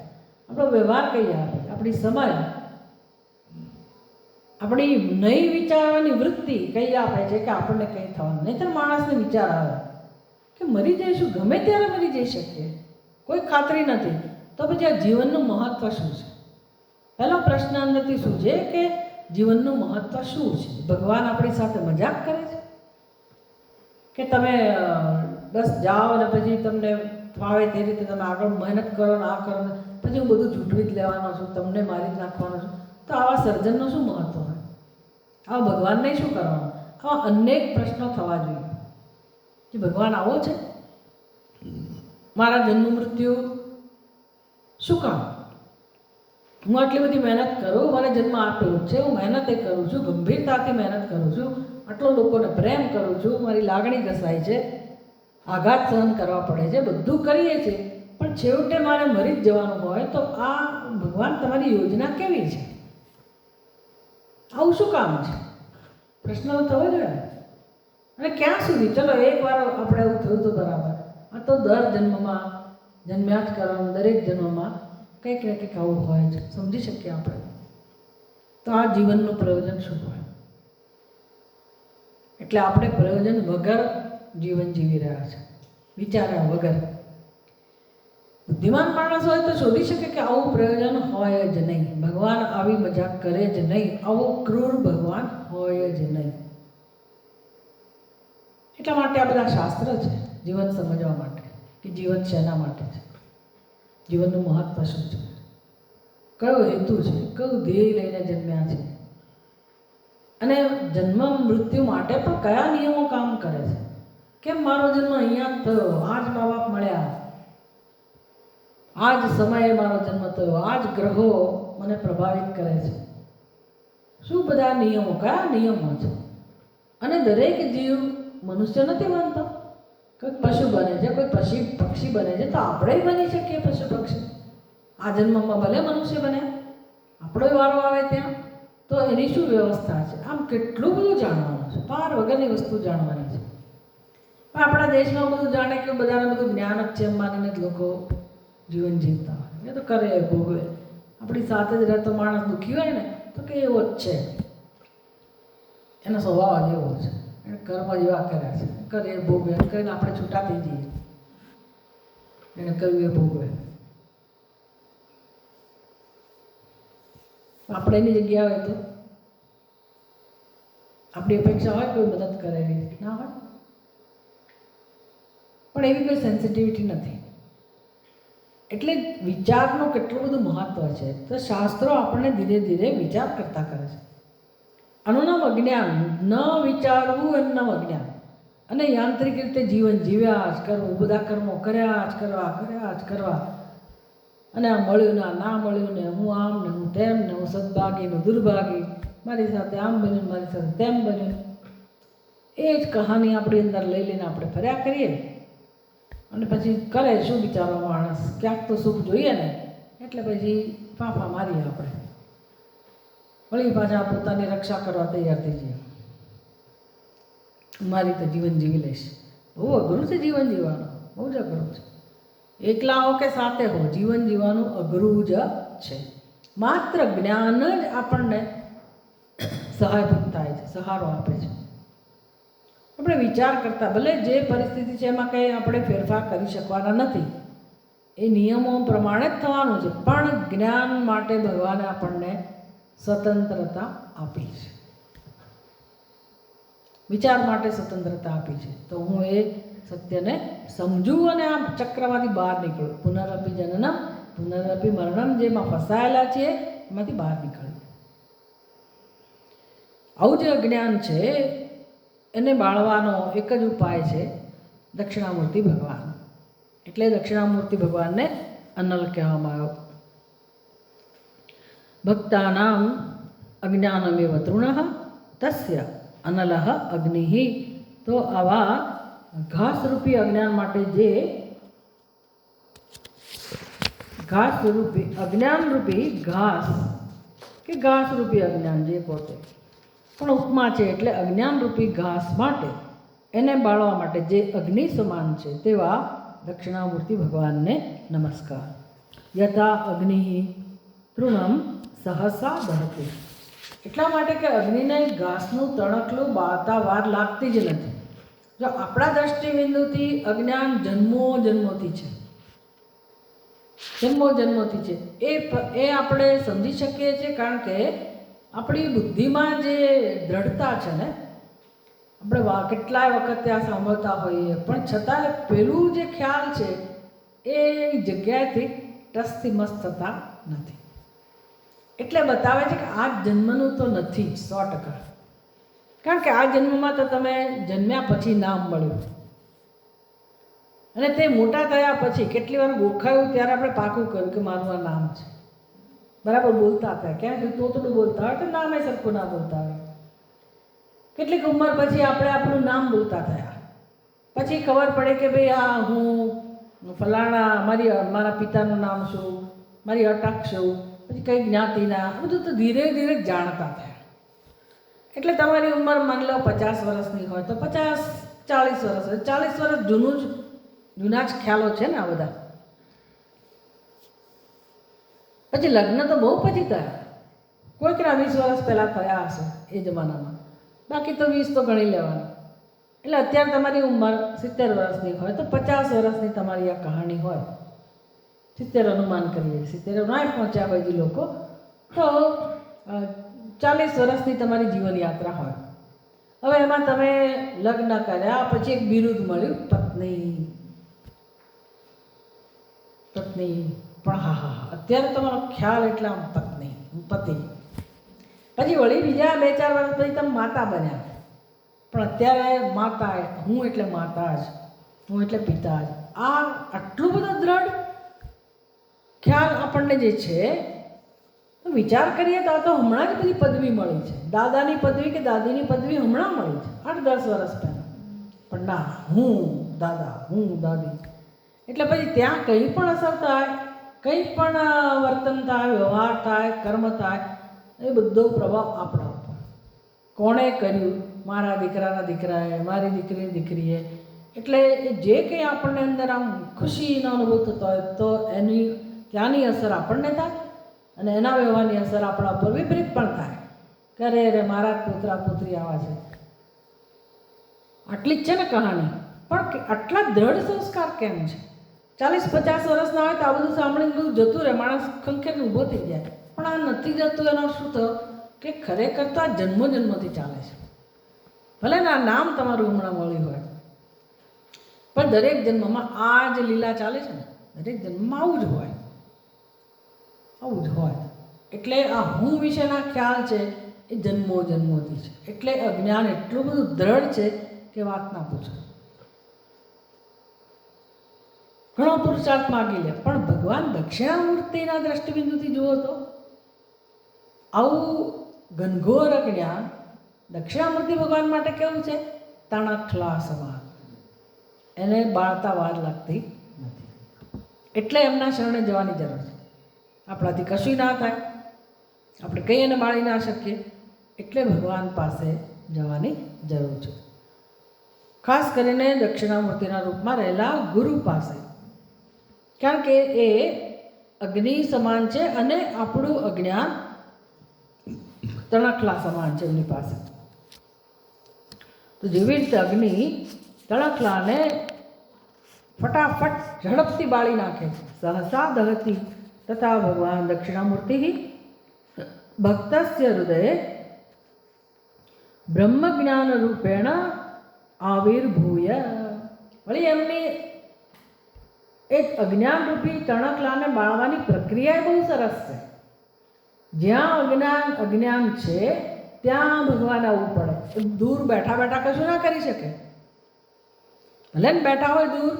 A: આપણો વ્યવહાર કઈ આપે છે, આપણી સમજ, આપણી નહીં વિચારવાની વૃત્તિ કઈ આપે છે કે આપણને કંઈ થવાનું. નહીંતર માણસને વિચાર આવે કે મરી જઈશું, ગમે ત્યારે મરી જઈ શકીએ, કોઈ ખાતરી નથી. તો પછી આ જીવનનું મહત્ત્વ શું છે? પહેલો પ્રશ્ન અંદરથી શું છે કે જીવનનું મહત્ત્વ શું છે? ભગવાન આપણી સાથે મજાક કરે છે કે તમે બસ જાઓ અને પછી તમને ફાવે તે રીતે તમે આગળ મહેનત કરો ને આ કરો ને પછી હું બધું જૂટવી જ લેવાનો છું, તમને મારી જ નાખવાનો છું? તો આવા સર્જનનું શું મહત્ત્વ હોય? આવા ભગવાનને શું કરવાનું? આવા અનેક પ્રશ્નો થવા જોઈએ કે ભગવાન આવો છે, મારા જન્મ મૃત્યુ શું કામ? હું આટલી બધી મહેનત કરું, મને જન્મ આપ્યો છે, હું મહેનતે કરું છું, ગંભીરતાથી મહેનત કરું છું, આટલો લોકોને પ્રેમ કરું છું, મારી લાગણી ઘસાય છે, આઘાત સહન કરવા પડે છે, બધું કરીએ છીએ, પણ છેવટે મારે મરી જ જવાનું હોય તો આ ભગવાન તમારી યોજના કેવી છે? આવું શું કામ છે? પ્રશ્ન થવો જોઈએ. અને ક્યાં સુધી? ચલો એકવાર આપણે એવું થયું તો બરાબર, આ તો દર જન્મમાં જન્મ્યા જ કરવાનું, દરેક જન્મમાં કંઈક ને કંઈક આવું હોય છે, સમજી શકીએ આપણે. તો આ જીવનનું પ્રયોજન શું હોય? એટલે આપણે પ્રયોજન વગર જીવન જીવી રહ્યા છે, વિચાર્યા વગર. બુદ્ધિમાન માણસ હોય તો શોધી શકે કે આવું પ્રયોજન હોય જ નહીં. ભગવાન આવી મજાક કરે જ નહીં, આવો ક્રૂર ભગવાન હોય જ નહીં. એટલા માટે આ બધા શાસ્ત્ર છે, જીવન સમજવા માટે કે જીવન શેના માટે છે, જીવનનું મહત્ત્વ શું છે, કયો હેતુ છે, કયું ધ્યેય લઈને જન્મ્યા છે, અને જન્મ મૃત્યુ માટે પણ કયા નિયમો કામ કરે છે. કેમ મારો જન્મ અહીંયા જ થયો, આ જ મા બાપ મળ્યા, આ જ સમયે મારો જન્મ થયો, આ જ ગ્રહો મને પ્રભાવિત કરે છે? શું બધા નિયમો? કયા નિયમો છે? અને દરેક જીવ મનુષ્ય નથી બનતો, કોઈ પશુ બને છે, કોઈ પક્ષી બને છે, તો આપણે બની શકીએ પશુ પક્ષી. આ જન્મમાં ભલે મનુષ્ય બને, આપણો વારો આવે ત્યાં, તો એની શું વ્યવસ્થા છે? આમ કેટલું બધું જાણવાનું છે, પાર વગરની વસ્તુ જાણવાની છે. પણ આપણા દેશમાં બધું જાણે કે બધાને બધું જ્ઞાન જ છે એમ માનીને જ લોકો જીવન જીવતા હોય. એ તો કરે ભોગવે. આપણી સાથે જ રહેતો માણસ દુઃખી હોય ને તો કે એવો જ છે, એનો સ્વભાવ જ એવો છે, એને કર્મ જેવા કર્યા છે, કરે એ ભોગવે. એમ કરીને આપણે છૂટા થઈ જઈએ, એને કર્યું એ ભોગવે. આપણે એની જગ્યા હોય તો આપણી અપેક્ષા હોય કોઈ મદદ કરે એવી ના હોય, પણ એવી કોઈ સેન્સિટિવિટી નથી. એટલે વિચારનું કેટલું બધું મહત્ત્વ છે. તો શાસ્ત્રો આપણને ધીરે ધીરે વિચાર કરતા કરે છે. આનું નામ અજ્ઞાન. ન વિચારવું એનું નામ અજ્ઞાન. અને યાંત્રિક રીતે જીવન જીવ્યા જ કરવું, બધા કર્મો કર્યા જ કરવા, અને આ મળ્યું ને ના મળ્યું ને હું આમ ને હું તેમ ને હું સદભાગી ને દુર્ભાગી, મારી સાથે આમ બન્યું મારી સાથે તેમ બન્યું, એ જ કહાની આપણી અંદર લઈ લઈને આપણે ફર્યા કરીએ. અને પછી કરે શું બિચારો માણસ, ક્યાંક તો સુખ જોઈએ ને, એટલે પછી ફાંફા મારીએ આપણે, વળી પાછા પોતાની રક્ષા કરવા તૈયાર થઈ જઈએ. મારી તો જીવન જીવી લઈશ. બહુ અઘરું છે જીવન જીવવાનું, બહુ જ અઘરું છે. એકલા હો કે સાથે હો, જીવન જીવવાનું અઘરું જ છે. માત્ર જ્ઞાન જ આપણને સહાયભૂત થાય છે, સહારો આપે છે. આપણે વિચાર કરતા, ભલે જે પરિસ્થિતિ છે એમાં કંઈ આપણે ફેરફાર કરી શકવાના નથી, એ નિયમો પ્રમાણે જ થવાનું છે. પણ જ્ઞાન માટે ભગવાને આપણને સ્વતંત્રતા આપી છે, વિચાર માટે સ્વતંત્રતા આપી છે. તો હું એ સત્યને સમજું અને આમ ચક્રમાંથી બહાર નીકળું. પુનરપી જનનમ પુનરપી મરણમ, જેમાં ફસાયેલા છીએ એમાંથી બહાર નીકળું. આવું જે અજ્ઞાન છે એને બાળવાનો એક જ ઉપાય છે દક્ષિણામૂર્તિ ભગવાન. એટલે દક્ષિણામૂર્તિ ભગવાનને અનલ કહેવામાં આવ્યો. ભક્તાનામ અજ્ઞાનમેવ તૃણઃ તસ્ય અનલઃ અગ્નિઃ. તો આવા ઘાસરૂપી અજ્ઞાન માટે, જે ઘાસરૂપી અજ્ઞાનરૂપી ઘાસ કે ઘાસરૂપી અજ્ઞાન જે પોતે પણ ઉપમા છે, એટલે અજ્ઞાનરૂપી ઘાસ માટે, એને બાળવા માટે જે અગ્નિ સમાન છે તેવા દક્ષિણામૂર્તિ ભગવાનને નમસ્કાર. યથા અગ્નિ તૃણમ સહસા દહતે. એટલા માટે કે અગ્નિને ઘાસનું તણખલું બાળતા વાર લાગતી જ નથી. જો આપણા દ્રષ્ટિબિંદુથી અજ્ઞાન જન્મો જન્મોથી છે, એ આપણે સમજી શકીએ છીએ, કારણ કે આપણી બુદ્ધિમાં જે દ્રઢતા છે ને, આપણે કેટલાય વખત ત્યાં સાંભળતા હોઈએ, પણ છતાં પેલું જે ખ્યાલ છે એ જગ્યાએથી ટસથી મસ્ત થતા નથી. એટલે બતાવે છે કે આ જન્મનું તો નથી 100%. કારણ કે આ જન્મમાં તો તમે જન્મ્યા પછી નામ મળ્યું, અને તે મોટા થયા પછી કેટલી વાર ગોખાયું ત્યારે આપણે પાકું કર્યું કે મારું આ નામ છે. બરાબર બોલતા હતા, ક્યાં સુધી તોતડું બોલતા હોય તો નામે સરખું ના બોલતા હોય. કેટલીક ઉંમર પછી આપણે આપણું નામ બોલતા થયા, પછી ખબર પડે કે ભાઈ આ હું ફલાણા, મારા પિતાનું નામ શું, મારી અટક શું, પછી કઈ જ્ઞાતિના, બધું તો ધીરે ધીરે જાણતા થયા. એટલે તમારી ઉંમર માની લો 50 વર્ષની હોય તો 40 વર્ષ જૂના જ ખ્યાલો છે ને આ બધા. પછી લગ્ન તો બહુ પછી થયા, કોઈકના 20 વર્ષ પહેલાં થયા હશે એ જમાનામાં, બાકી તો 20 તો ગણી લેવાના. એટલે અત્યારે તમારી ઉંમર 70 વર્ષની હોય તો 50 વર્ષની તમારી આ કહાણી હોય. 70 અનુમાન કરીએ, 70 ના પહોંચ્યા હોય જે લોકો, તો 40 વર્ષની તમારી જીવનયાત્રા હોય. હવે એમાં તમે લગ્ન કર્યા, પછી એક બિરુદ મળ્યું પત્ની. પણ હા, અત્યારે તમારો ખ્યાલ એટલે આમ પત્ની, પતિ. પછી વળી બીજા 2-4 વર્ષ પછી તમે માતા બન્યા, પણ અત્યારે માતા, હું એટલે માતા જ, હું એટલે પિતા જ. આ આટલું બધો દ્રઢ ખ્યાલ આપણને જે છે, તો વિચાર કરીએ તો આ તો હમણાં જ બધી પદવી મળી છે. દાદાની પદવી કે દાદીની પદવી હમણાં મળી છે, 8-10 વર્ષ પહેલાં. પણ ના, હું દાદા, હું દાદી. એટલે પછી ત્યાં કંઈ પણ અસર થાય, કંઈ પણ વર્તન થાય, વ્યવહાર થાય, કર્મ થાય, એ બધો પ્રભાવ આપણા ઉપર. કોણે કર્યું? મારા દીકરાના દીકરાએ, મારી દીકરીની દીકરીએ. એટલે જે કંઈ આપણને અંદર આમ ખુશીનો અનુભવ થતો હોય તો એની ત્યાંની અસર આપણને થાય, અને એના વ્યવહારની અસર આપણા ઉપર વિપરીત પણ થાય. કરે રે મારા પુત્રા પુત્રી આવા છે. આટલી જ છે ને કહાણી, પણ આટલા દ્રઢ સંસ્કાર કેમ છે? 40-50 વર્ષના હોય તો આ બધું સાંભળીને બધું જતું રહે, માણસ ખંખેરને ઊભો થઈ જાય. પણ આ નથી જતું. એનો શું થયો કે ખરેખર તો આ જન્મોથી ચાલે છે. ભલે ને આ નામ તમારું હમણાં મળ્યું હોય, પણ દરેક જન્મમાં આ જ લીલા ચાલે છે ને. દરેક જન્મમાં આવું જ હોય, આવું જ હોય. એટલે આ હું વિશેના ખ્યાલ છે એ જન્મોથી છે. એટલે અજ્ઞાન એટલું બધું દ્રઢ છે કે વાત ના પૂછો. ઘણો પુરુષાર્થ માગી લે, પણ ભગવાન દક્ષિણામૂર્તિના દ્રષ્ટિબિંદુથી જુઓ તો આવું ઘનઘોર અજ્ઞાન દક્ષિણામૂર્તિ ભગવાન માટે કેવું છે? તણખલા સમાન. એને બાળતા વાર લાગતી નથી. એટલે એમના શરણે જવાની જરૂર છે. આપણાથી કશું ના થાય, આપણે કંઈ એને બાળી ના શકીએ, એટલે ભગવાન પાસે જવાની જરૂર છે. ખાસ કરીને દક્ષિણામૂર્તિના રૂપમાં રહેલા ગુરુ પાસે, કારણ કે એ અગ્નિ સમાન છે અને આપણું અજ્ઞાન તણખલા સમાન છે એમની પાસે. તો જેવી રીતે અગ્નિ તણખલાને ફટાફટ ઝડપથી બાળી નાખે, સહસા દહતી તથા ભગવાન દક્ષિણામૂર્તિ ભક્તસ્ય હૃદયે બ્રહ્મજ્ઞાન રૂપેણ આવિર્ભૂય. વળી એમની એક અજ્ઞાનરૂપી તણખલાને બાળવાની પ્રક્રિયા બહુ સરસ છે. જ્યાં અજ્ઞાન છે ત્યાં ભગવાન આવવું પડે. દૂર બેઠા બેઠા કશું ના કરી શકે. ભલે ને બેઠા હોય દૂર,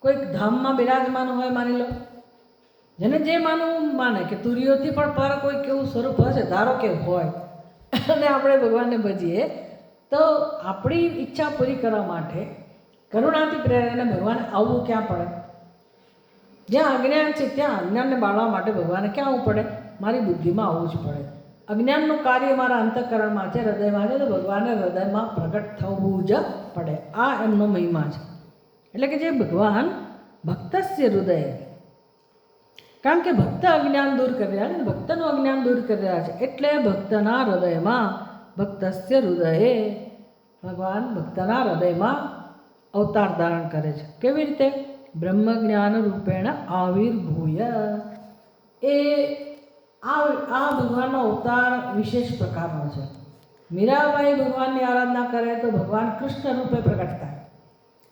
A: કોઈક ધામમાં બિરાજમાન હોય, માની લો, જેને જે માનવું માને કે તુરીઓથી પણ પર કોઈક એવું સ્વરૂપ હશે, ધારો કે હોય, અને આપણે ભગવાનને ભજીએ, તો આપણી ઈચ્છા પૂરી કરવા માટે કરુણાથી પ્રેરાઈને ભગવાન આવવું ક્યાં પડે? જ્યાં અજ્ઞાન છે ત્યાં અજ્ઞાનને બાળવા માટે ભગવાને ક્યાં આવવું પડે? મારી બુદ્ધિમાં આવવું જ પડે. અજ્ઞાનનું કાર્ય મારા અંતઃકરણમાં છે, હૃદયમાં છે, તો ભગવાને હૃદયમાં પ્રગટ થવું જ પડે. આ એમનો મહિમા છે. એટલે કે જે ભગવાન ભક્તસ્ય હૃદય, કારણ કે ભક્ત અજ્ઞાન દૂર કરી રહ્યા છે, ભક્તનું અજ્ઞાન દૂર કરી રહ્યા છે, એટલે ભક્તના હૃદયમાં, ભક્તસ્ય હૃદયે, ભગવાન ભક્તના હૃદયમાં અવતાર ધારણ કરે છે. કેવી રીતે? બ્રહ્મજ્ઞાન રૂપેણ આવિર્ભૂય. એ આ ભગવાનનો અવતાર વિશેષ પ્રકારનો છે. મીરાબાઈ ભગવાનની આરાધના કરે તો ભગવાન કૃષ્ણ રૂપે પ્રગટ થાય.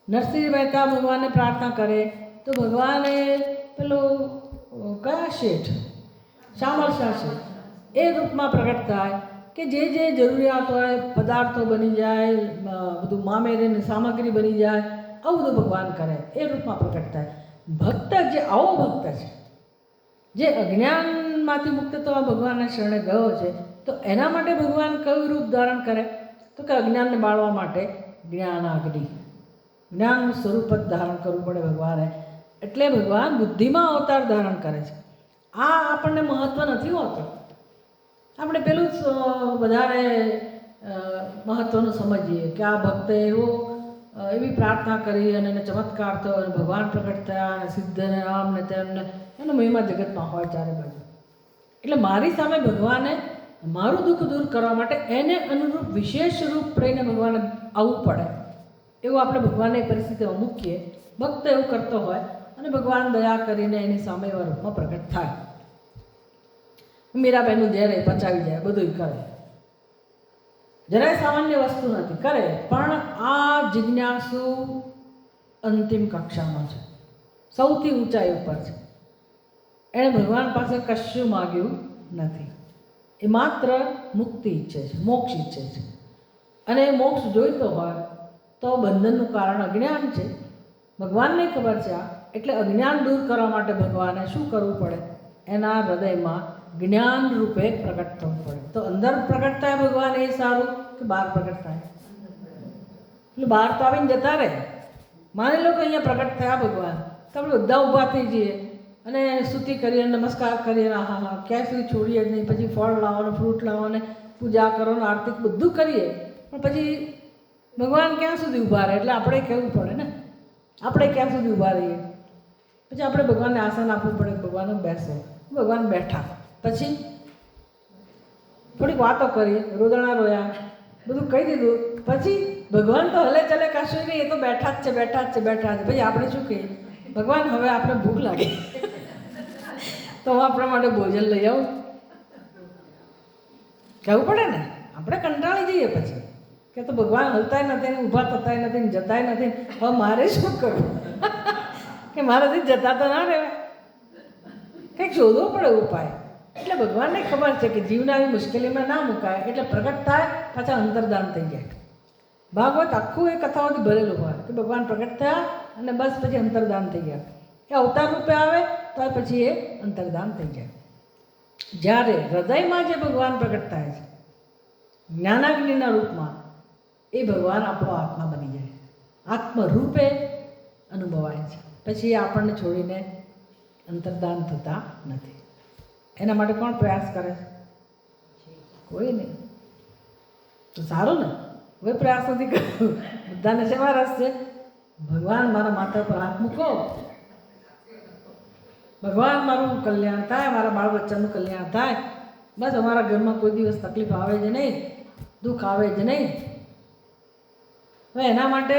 A: નરસિંહ મહેતા ભગવાનને પ્રાર્થના કરે તો ભગવાને પેલો કયા શેઠ, શામળ શાહ શેઠ, એ રૂપમાં પ્રગટ થાય કે જે જરૂરિયાત હોય પદાર્થો બની જાય, બધું મામેરીની સામગ્રી બની જાય, આવું બધું ભગવાન કરે, એ રૂપમાં પ્રગટ થાય. ભક્ત જે આવો ભક્ત છે, જે અજ્ઞાનમાંથી મુક્ત થવા ભગવાનના શરણે ગયો છે, તો એના માટે ભગવાન કયું રૂપ ધારણ કરે? તો કે અજ્ઞાનને બાળવા માટે જ્ઞાનાગ્નિ, જ્ઞાનનું સ્વરૂપ જ ધારણ કરવું પડે ભગવાને. એટલે ભગવાન બુદ્ધિમાં અવતાર ધારણ કરે છે. આ આપણને મહત્ત્વ નથી હોતું. આપણે પેલું જ વધારે મહત્ત્વનું સમજીએ કે આ ભક્તે એવી પ્રાર્થના કરી અને એને ચમત્કાર થયો અને ભગવાન પ્રગટ થયા અને સિદ્ધ ને આમ ને તેમને, એનો મહિમા જગતમાં હોય ચારે બાજુ. એટલે મારી સામે ભગવાને મારું દુઃખ દૂર કરવા માટે એને અનુરૂપ વિશેષ રૂપ રહીને ભગવાને આવવું પડે. એવું આપણે ભગવાનની પરિસ્થિતિમાં મૂકીએ, ભક્ત એવું કરતો હોય અને ભગવાન દયા કરીને એની સામે એવા રૂપમાં પ્રગટ થાય. મીરાબાઈનું ઝેર એ પચાવી જાય, બધું કરે, જરાય સામાન્ય વસ્તુ નથી, કરે. પણ આ જિજ્ઞાસુ અંતિમ કક્ષામાં છે, સૌથી ઊંચાઈ ઉપર છે. એણે ભગવાન પાસે કશું માગ્યું નથી. એ માત્ર મુક્તિ ઈચ્છે છે, મોક્ષ ઈચ્છે છે. અને એ મોક્ષ જોઈતો હોય તો બંધનનું કારણ અજ્ઞાન છે, ભગવાનને ખબર છે આ. એટલે અજ્ઞાન દૂર કરવા માટે ભગવાને શું કરવું પડે? એના હૃદયમાં જ્ઞાન રૂપે પ્રગટ થવું પડે. તો અંદર પ્રગટ થાય ભગવાન એ સારું કે બહાર પ્રગટ થાય? એટલે બહાર તો આવીને જતા રહે. માની લો કે અહીંયા પ્રગટ થયા ભગવાન, તો આપણે બધા ઊભા થઈ જઈએ અને સ્તુતિ કરીએ, નમસ્કાર કરીએ, હા હા ક્યાંય સુધી છોડીએ જ નહીં. પછી ફળ લાવો, ફ્રૂટ લાવો, ને પૂજા કરો, ને આરતી બધું કરીએ, પણ પછી ભગવાન ક્યાં સુધી ઊભા રહે? એટલે આપણે કહેવું પડે ને, આપણે ક્યાં સુધી ઊભા રહીએ? પછી આપણે ભગવાનને આસન આપવું પડે, ભગવાન બેસો. ભગવાન બેઠા, પછી થોડીક વાતો કરીએ, રોદણા રોયા, બધું કહી દીધું. પછી ભગવાન તો હલે ચલે કશું નહીં, એ તો બેઠા જ છે, બેઠા જ છે, બેઠા જ. પછી આપણે શું કહીએ? ભગવાન હવે આપણે ભૂખ લાગી તો હું આપણા માટે ભોજન લઈ આવું, કહેવું પડે ને. આપણે કંટાળી જઈએ પછી કે તો ભગવાન હલતાય નથી, ઊભા થતાય નથી, જતાય નથી, હવે મારે શું કરવું? કે મારાથી જતા તો ના રહેવાય, કંઈક શોધવો પડે ઉપાય. એટલે ભગવાનને ખબર છે કે જીવને આવી મુશ્કેલીમાં ના મુકાય, એટલે પ્રગટ થાય પાછા અંતર્ધાન થઈ જાય. ભાગવત આખું એ કથાઓથી ભરેલું હોય કે ભગવાન પ્રગટ થયા અને બસ પછી અંતર્ધાન થઈ ગયા. એ અવતાર રૂપે આવે તો પછી એ અંતર્ધાન થઈ જાય. જ્યારે હૃદયમાં જે ભગવાન પ્રગટ થાય છે જ્ઞાનાગ્નિના રૂપમાં, એ ભગવાન આપણો આત્મા બની જાય, આત્મરૂપે અનુભવાય છે. પછી એ આપણને છોડીને અંતર્ધાન થતા નથી. એના માટે કોણ પ્રયાસ કરે છે? કોઈ નહીં. તો સારું ને, કોઈ પ્રયાસ નથી કરતો. બધાને શેમાં રસ છે? ભગવાન મારા માથા પર હાથ મૂકો, ભગવાન મારું કલ્યાણ થાય, મારા બાળ બચ્ચાનું કલ્યાણ થાય, બસ અમારા ઘરમાં કોઈ દિવસ તકલીફ આવે જ નહીં, દુઃખ આવે જ નહીં. હવે એના માટે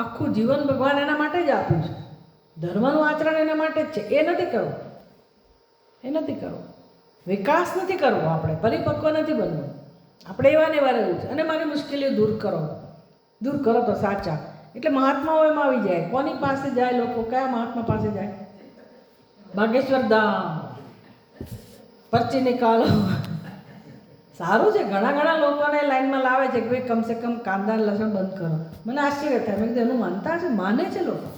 A: આખું જીવન ભગવાન એના માટે જ આપ્યું છે. ધર્મનું આચરણ એના માટે જ છે. એ નથી કરવું, એ નથી કરવું. વિકાસ નથી કરવો, આપણે પરિપક્વ નથી બનવું, આપણે એવા ને એવા રહેવું છે. અને મારી મુશ્કેલીઓ દૂર કરો, દૂર કરો તો સાચા. એટલે મહાત્માઓ એમાં આવી જાય. કોની પાસે જાય લોકો? કયા મહાત્મા પાસે જાય? બાગેશ્વર ધામ, પરચી નિકાલો. સારું છે, ઘણા ઘણા લોકોને લાઈનમાં લાવે છે કે ભાઈ કમસે કમ કાંદા લસણ બંધ કરો. મને આશ્ચર્ય થાય, મેં કીધું એનું માનતા છે, માને છે લોકો.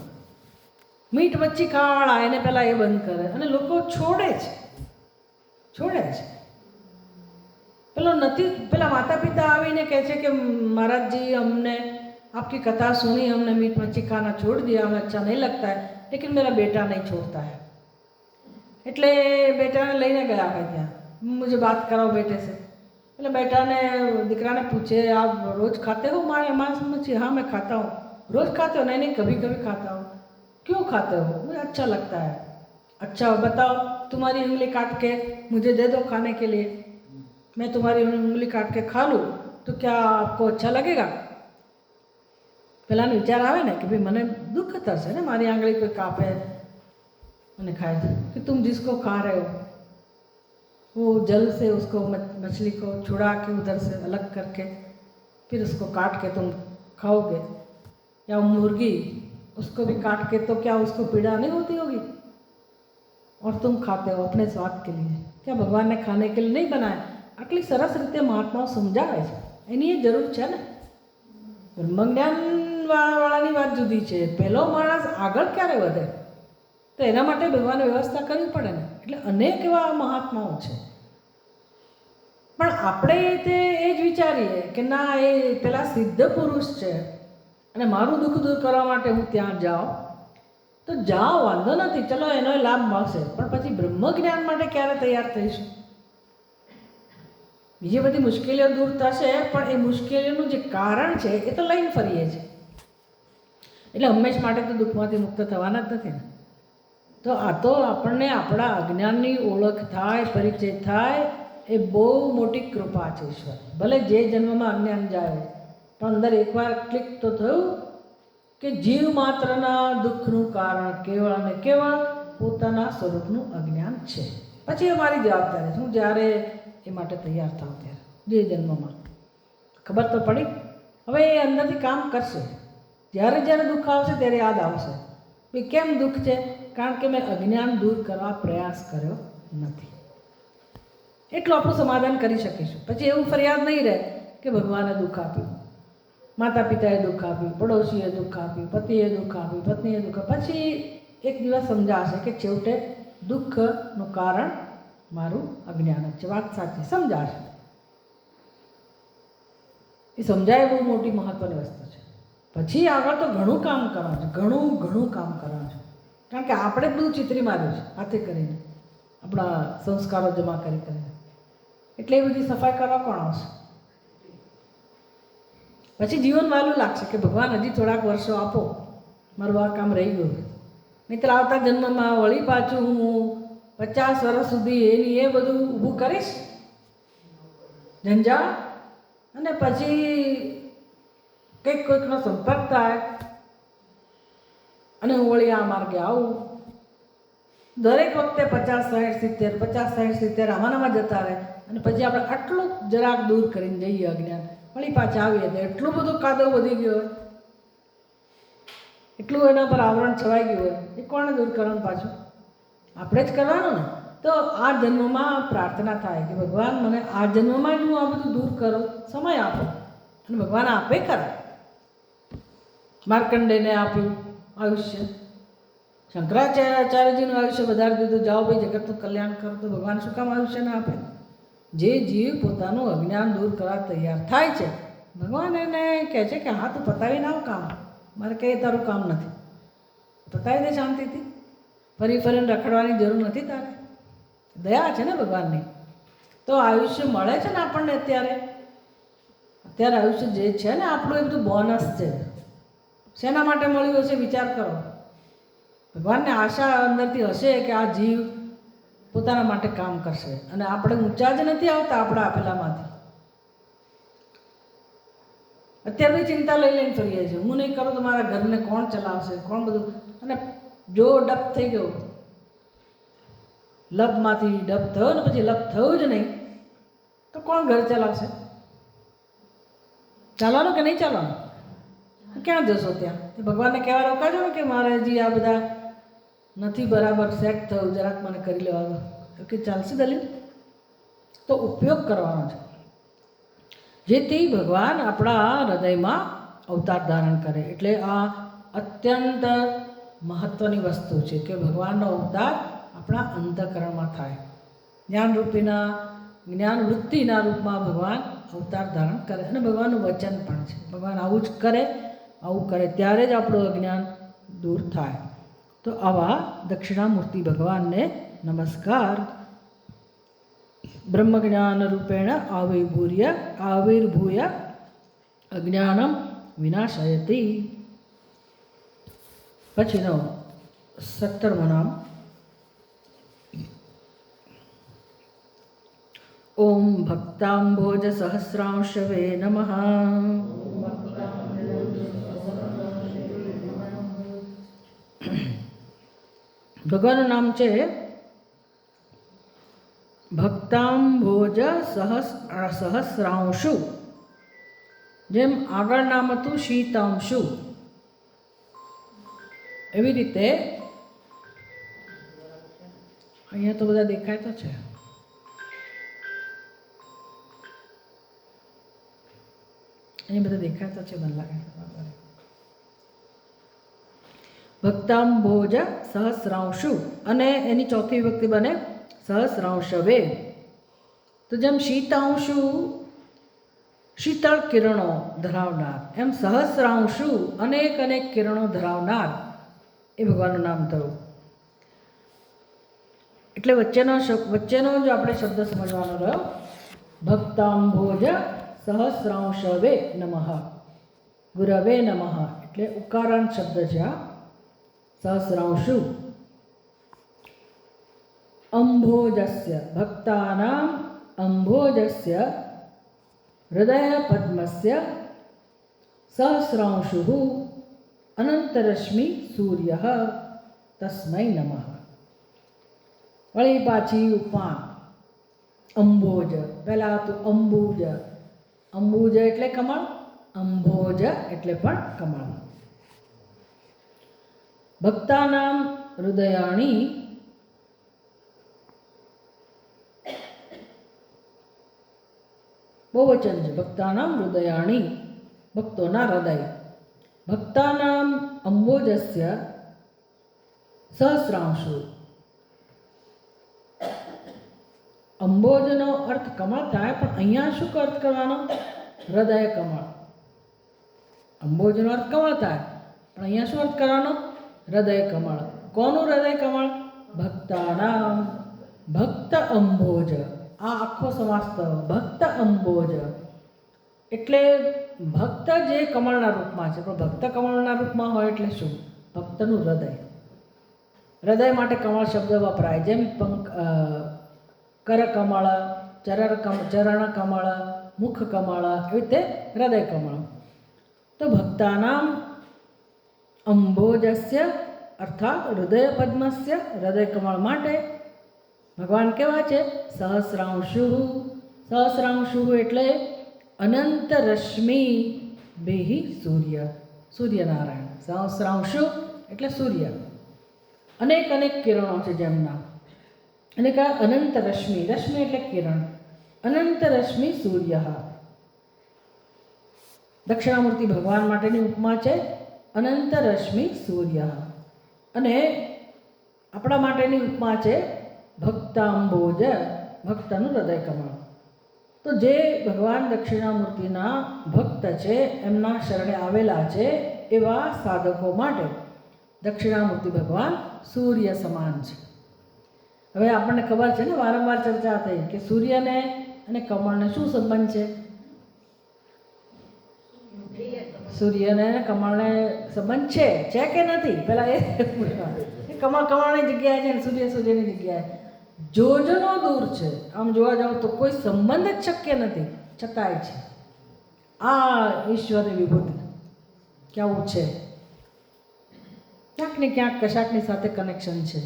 A: મીઠ મચ્છી ખાવાવાળા એને પહેલાં એ બંધ કરે અને લોકો છોડે છે, છોડે છે. પેલો નથી, પેલા માતા પિતા આવીને કહે છે કે महाराज हमने आपकी कथा सुनी, हमने मीठ मच्छी खाना छोड़ दिया, हमें अच्छा नहीं लगता है, लेकिन मेरा बेटा नहीं छोड़ता है. એટલે બેટાને લઈને ગયા હોય ત્યાં, मुझे बात कराओ बेटे से. એટલે બેટાને દીકરાને પૂછે, आप रोज खाते हो मांस मच्छी? हाँ मैं खाता हूँ. रोज खाते हो? नहीं नहीं कभी कभी खाता हूँ. क्यों खाते हो? मुझे अच्छा लगता है. अच्छा बताओ, तुम्हारी उंगली काट के मुझे दे दो खाने के लिए, मैं तुम्हारी उंगली काट के खा लूँ तो क्या आपको अच्छा लगेगा? પેલાનો વિચાર આવે ને કે ભાઈ મને દુઃખ થશે ને, મારી આંગળી કોઈ કાપે અને ખાए कि तुम जिसको खा रहे हो वो जल से उसको मछली को छुड़ा के उधर से अलग करके फिर उसको काट के तुम खाओगे, या मुर्गी उसको भी काट के, तो क्या उसको पीड़ा नहीं होती होगी? और तुम खाते हो अपने स्वाद के लिए, क्या भगवान ने खाने के लिए नहीं बनाया? આટલી સરસ રીતે મહાત્માઓ સમજાવે છે. એની એ જરૂર છે ને. બ્રહ્મજ્ઞાનવાળાની વાત જુદી છે, પહેલો માણસ આગળ ક્યારે વધે તો એના માટે ભગવાને વ્યવસ્થા કરવી પડે ને. એટલે અનેક એવા મહાત્માઓ છે, પણ આપણે તે એ જ વિચારીએ કે ના એ પેલા સિદ્ધ પુરુષ છે અને મારું દુઃખ દૂર કરવા માટે હું ત્યાં જાઉં તો જાઓ, વાંધો નથી, ચલો એનો લાભ મળશે, પણ પછી બ્રહ્મજ્ઞાન માટે ક્યારે તૈયાર થઈશું? બીજી બધી મુશ્કેલીઓ દૂર થશે, પણ એ મુશ્કેલીઓનું જે કારણ છે એ તો લઈને ફરીએ છીએ. એટલે હંમેશ માટે તો દુઃખમાંથી મુક્ત થવાના જ નથી ને. તો આ તો આપણને આપણા અજ્ઞાનની ઓળખ થાય, પરિચય થાય, એ બહુ મોટી કૃપા છે ઈશ્વર. ભલે જે જન્મમાં અજ્ઞાન જાય, પણ અંદર એકવાર ક્લિક તો થયું કે જીવ માત્રના દુઃખનું કારણ કેવળ અને કેવળ પોતાના સ્વરૂપનું અજ્ઞાન છે. પછી અમારી જવાબદારી છે, હું જ્યારે એ માટે તૈયાર થાવ ત્યારે, જે જન્મમાં ખબર તો પડી. હવે એ અંદરથી કામ કરશે. જ્યારે જ્યારે દુઃખ આવશે ત્યારે યાદ આવશે કે કેમ દુઃખ છે, કારણ કે મેં અજ્ઞાન દૂર કરવા પ્રયાસ કર્યો નથી. એટલું આપણું સમાધાન કરી શકીશું. પછી એવું ફરિયાદ નહીં રહે કે ભગવાને દુઃખ આપ્યું, માતા પિતાએ દુઃખ આપ્યું, પડોશીએ દુઃખ આપ્યું, પતિએ દુઃખ આપ્યું, પત્નીએ દુઃખ આપ્યું. પછી એક દિવસ સમજાશે કે છેવટે દુઃખનું કારણ મારું અજ્ઞાન જ છે. વાત સાચી, સમજાશે. એ સમજાય બહુ મોટી મહત્ત્વની વસ્તુ છે. પછી આગળ તો ઘણું કામ કરવાનું છે, ઘણું કામ કરવાનું છે. કારણ કે આપણે જ બધું ચિતરી માર્યું છે હાથે કરીને, આપણા સંસ્કારો જમા કરીને. એટલે એ બધી સફાઈ કરવા કોણ આવશે? પછી જીવન વાલું લાગશે કે ભગવાન હજી થોડાક વર્ષો આપો, મારું આ કામ રહી ગયું. નહીં આવતા જન્મમાં વળી પાછું હું 50 વર્ષ સુધી એની એ બધું ઊભું કરીશ ઝંઝાળ, અને પછી કોઈકનો સંપર્ક થાય અને હું વળી આ માર્ગે આવું. દરેક વખતે 50, 60, 70, 50, 60, 70 આમાં જતા રહે, અને પછી આપણે આટલું જરાક દૂર કરીને જઈએ અજ્ઞાન, વળી પાછા આવીએ તો એટલું બધું કાદવ વધી ગયો હોય. એટલું એના પર આવરણ છવાઈ ગયું હોય એ કોણે દૂર કરવાનું પાછું? આપણે જ કરવાનું ને. તો આ જન્મમાં પ્રાર્થના થાય કે ભગવાન મને આ જન્મમાં જ હું આ બધું દૂર કરો, સમય આપો. અને ભગવાન આપે ખરા. માર્કંડેયને આપ્યું આયુષ્ય, શંકરાચાર્યજીનું આયુષ્ય વધારી દીધું, જાઓ ભાઈ જગતનું કલ્યાણ કરો. તો ભગવાન શું કામ આયુષ્ય ના આપે? જે જીવ પોતાનું અજ્ઞાન દૂર કરવા તૈયાર થાય છે, ભગવાન એને કહે છે કે હા તું પતાવી નાવ કામ, મારે કંઈ તારું કામ નથી, પતાવી દે શાંતિથી, ફરી ફરીને રખડવાની જરૂર નથી તારે. દયા છે ને ભગવાનની. તો આયુષ્ય મળે છે ને આપણને અત્યારે આયુષ્ય જે છે ને આપણું એ બધું બોનસ છે. શેના માટે મળ્યું હશે વિચાર કરો. ભગવાનને આશા અંદરથી હશે કે આ જીવ પોતાના માટે કામ કરશે, અને આપણે ઊંચા જ નથી આવતા આપણા આપેલામાંથી. અત્યારે બી ચિંતા લઈ લઈને ફરીએ છીએ, હું નહીં કરું તો મારા ઘરને કોણ ચલાવશે, કોણ બધું. અને જો ડબ થઈ ગયો, લપમાંથી ડબ થયો ને પછી લપ થયું જ નહીં તો કોણ ઘર ચલાવશે? ચાલવાનું કે નહીં ચાલવાનું? ક્યાં જશો ત્યાં? ભગવાનને કહેવા રોકાજો ને કે મારે હજી આ બધા નથી બરાબર સેટ થયું, જરાક મને કરી લેવા દો. કે ચાલશે દલીલ? તો ઉપયોગ કરવાનો છે જેથી ભગવાન આપણા હૃદયમાં અવતાર ધારણ કરે. એટલે આ અત્યંત મહત્ત્વની વસ્તુ છે કે ભગવાનનો અવતાર આપણા અંતઃકરણમાં થાય. જ્ઞાન વૃત્તિના રૂપમાં ભગવાન અવતાર ધારણ કરે. અને ભગવાનનું વચન પણ છે, ભગવાન આવું જ કરે, આવું કરે ત્યારે જ આપણું અજ્ઞાન દૂર થાય. તો આવા દક્ષિણામૂર્તિ ભગવાનને નમસ્કાર. બ્રહ્મજ્ઞાન રૂપેણ આવિર્ભૂય અજ્ઞાનમ વિનાશયતિ. પછીનો 17મું નામ ઓમ ભક્તાંબોજ સહસ્રાંશવે નમઃ. ભગવાનનું નામ છે ભક્તાંબોજ સહસ્રાંશુ. જેમ આગળ નામ હતું શીતાંશુ, એવી રીતે અહીંયા તો બધા દેખાય તો છે. અહીં બધા દેખાતા છે, મને લાગે. ભક્તાંબોજ સહસ્રાંશુ, અને એની ચોથી વિભક્તિ બને સહસ્રાંશવે. તો જેમ શીતાંશુ શીતળ કિરણો ધરાવનાર, એમ સહસ્રાંશુ અનેક અનેક કિરણો ધરાવનાર એ ભગવાનનું નામ થયું. એટલે વચ્ચેનો જો આપણે શબ્દ સમજવાનો રહ્યો, ભક્તાંબોજ સહસ્રાંશવે નમઃ, ગુરવે નમઃ. એટલે ઉકારાંત શબ્દ છે આ સહસ્રાંશુ. અંભોજસ્ય ભક્તાનામ અંભોજસ્ય હૃદય પદ્મસ્ય સહસ્રાંશુ અનંતરશ્મિ સૂર્ય તસ્મૈ નમઃ. વળી પાછી ઉપમા અંબોજ. પહેલાં હતું અંબુજ. અંબુજ એટલે કમળ, અંબોજ એટલે પણ કમળ. ભક્તાનામ હૃદયાણી બહુવચન છે. ભક્તાનામ હૃદયાણી, ભક્તોના હૃદય. ભક્તાનામ અંબોજસ્ય સહસ્રાંશુ. અંબોજનો અર્થ કમળ થાય, પણ અહીંયા શું અર્થ કરવાનો? હૃદય કમળ. અંબોજનો અર્થ કમળ થાય, પણ અહીંયા શું અર્થ કરવાનો? હૃદય કમળ. કોનું હૃદય કમળ? ભક્તાનામ. ભક્ત અંબોજ. આ આખો સમાસ થયો, ભક્ત અંબોજ. એટલે ભક્ત જે કમળના રૂપમાં છે, પણ ભક્ત કમળના રૂપમાં હોય એટલે શું? ભક્તનું હૃદય. હૃદય માટે કમળ શબ્દ વપરાય. જેમ કરકમળ, ચરણ કમળ, મુખ કમળ, એવી રીતે હૃદય કમળ. તો ભક્તાનામ અંબોજસ્ય અર્થાત હૃદય પદ્મસ્ય, હૃદય કમળ માટે ભગવાન કેવા છે? સહસ્રાંશુ. સહસ્રાંશુ એટલે અનંત રશ્મિ બેહી સૂર્ય, સૂર્યનારાયણ. સહસ્રાંશુ એટલે સૂર્ય, અનેક અનેક કિરણો છે જેમના, અને કા અનંત રશ્મિ, રશ્મિ એટલે કિરણ, અનંત રશ્મિ સૂર્ય. દક્ષિણામૂર્તિ ભગવાન માટેની ઉપમા છે અનંત રશ્મિ સૂર્ય, અને આપણા માટેની ઉપમા છે ભક્તાંબોજ, ભક્તનું હૃદય કમળ. તો જે ભગવાન દક્ષિણામૂર્તિના ભક્ત છે, એમના શરણે આવેલા છે, એવા સાધકો માટે દક્ષિણામૂર્તિ ભગવાન સૂર્ય સમાન છે. હવે આપણને ખબર છે ને, વારંવાર ચર્ચા થઈ કે સૂર્યને અને કમળને શું સંબંધ છે? સૂર્યને અને કમળને સંબંધ છે કે નથી? પહેલાં એ કમળ કમળની જગ્યાએ છે ને સૂર્ય સૂર્યની જગ્યાએ. જોજનો દૂર છે, આમ જોવા જાવ તો કોઈ સંબંધ જ શક્ય નથી, છતાંય છે. આ ઈશ્વરની વિભૂતિ કેવું છે, ક્યાંક ને ક્યાંક કશાકની સાથે કનેક્શન છે.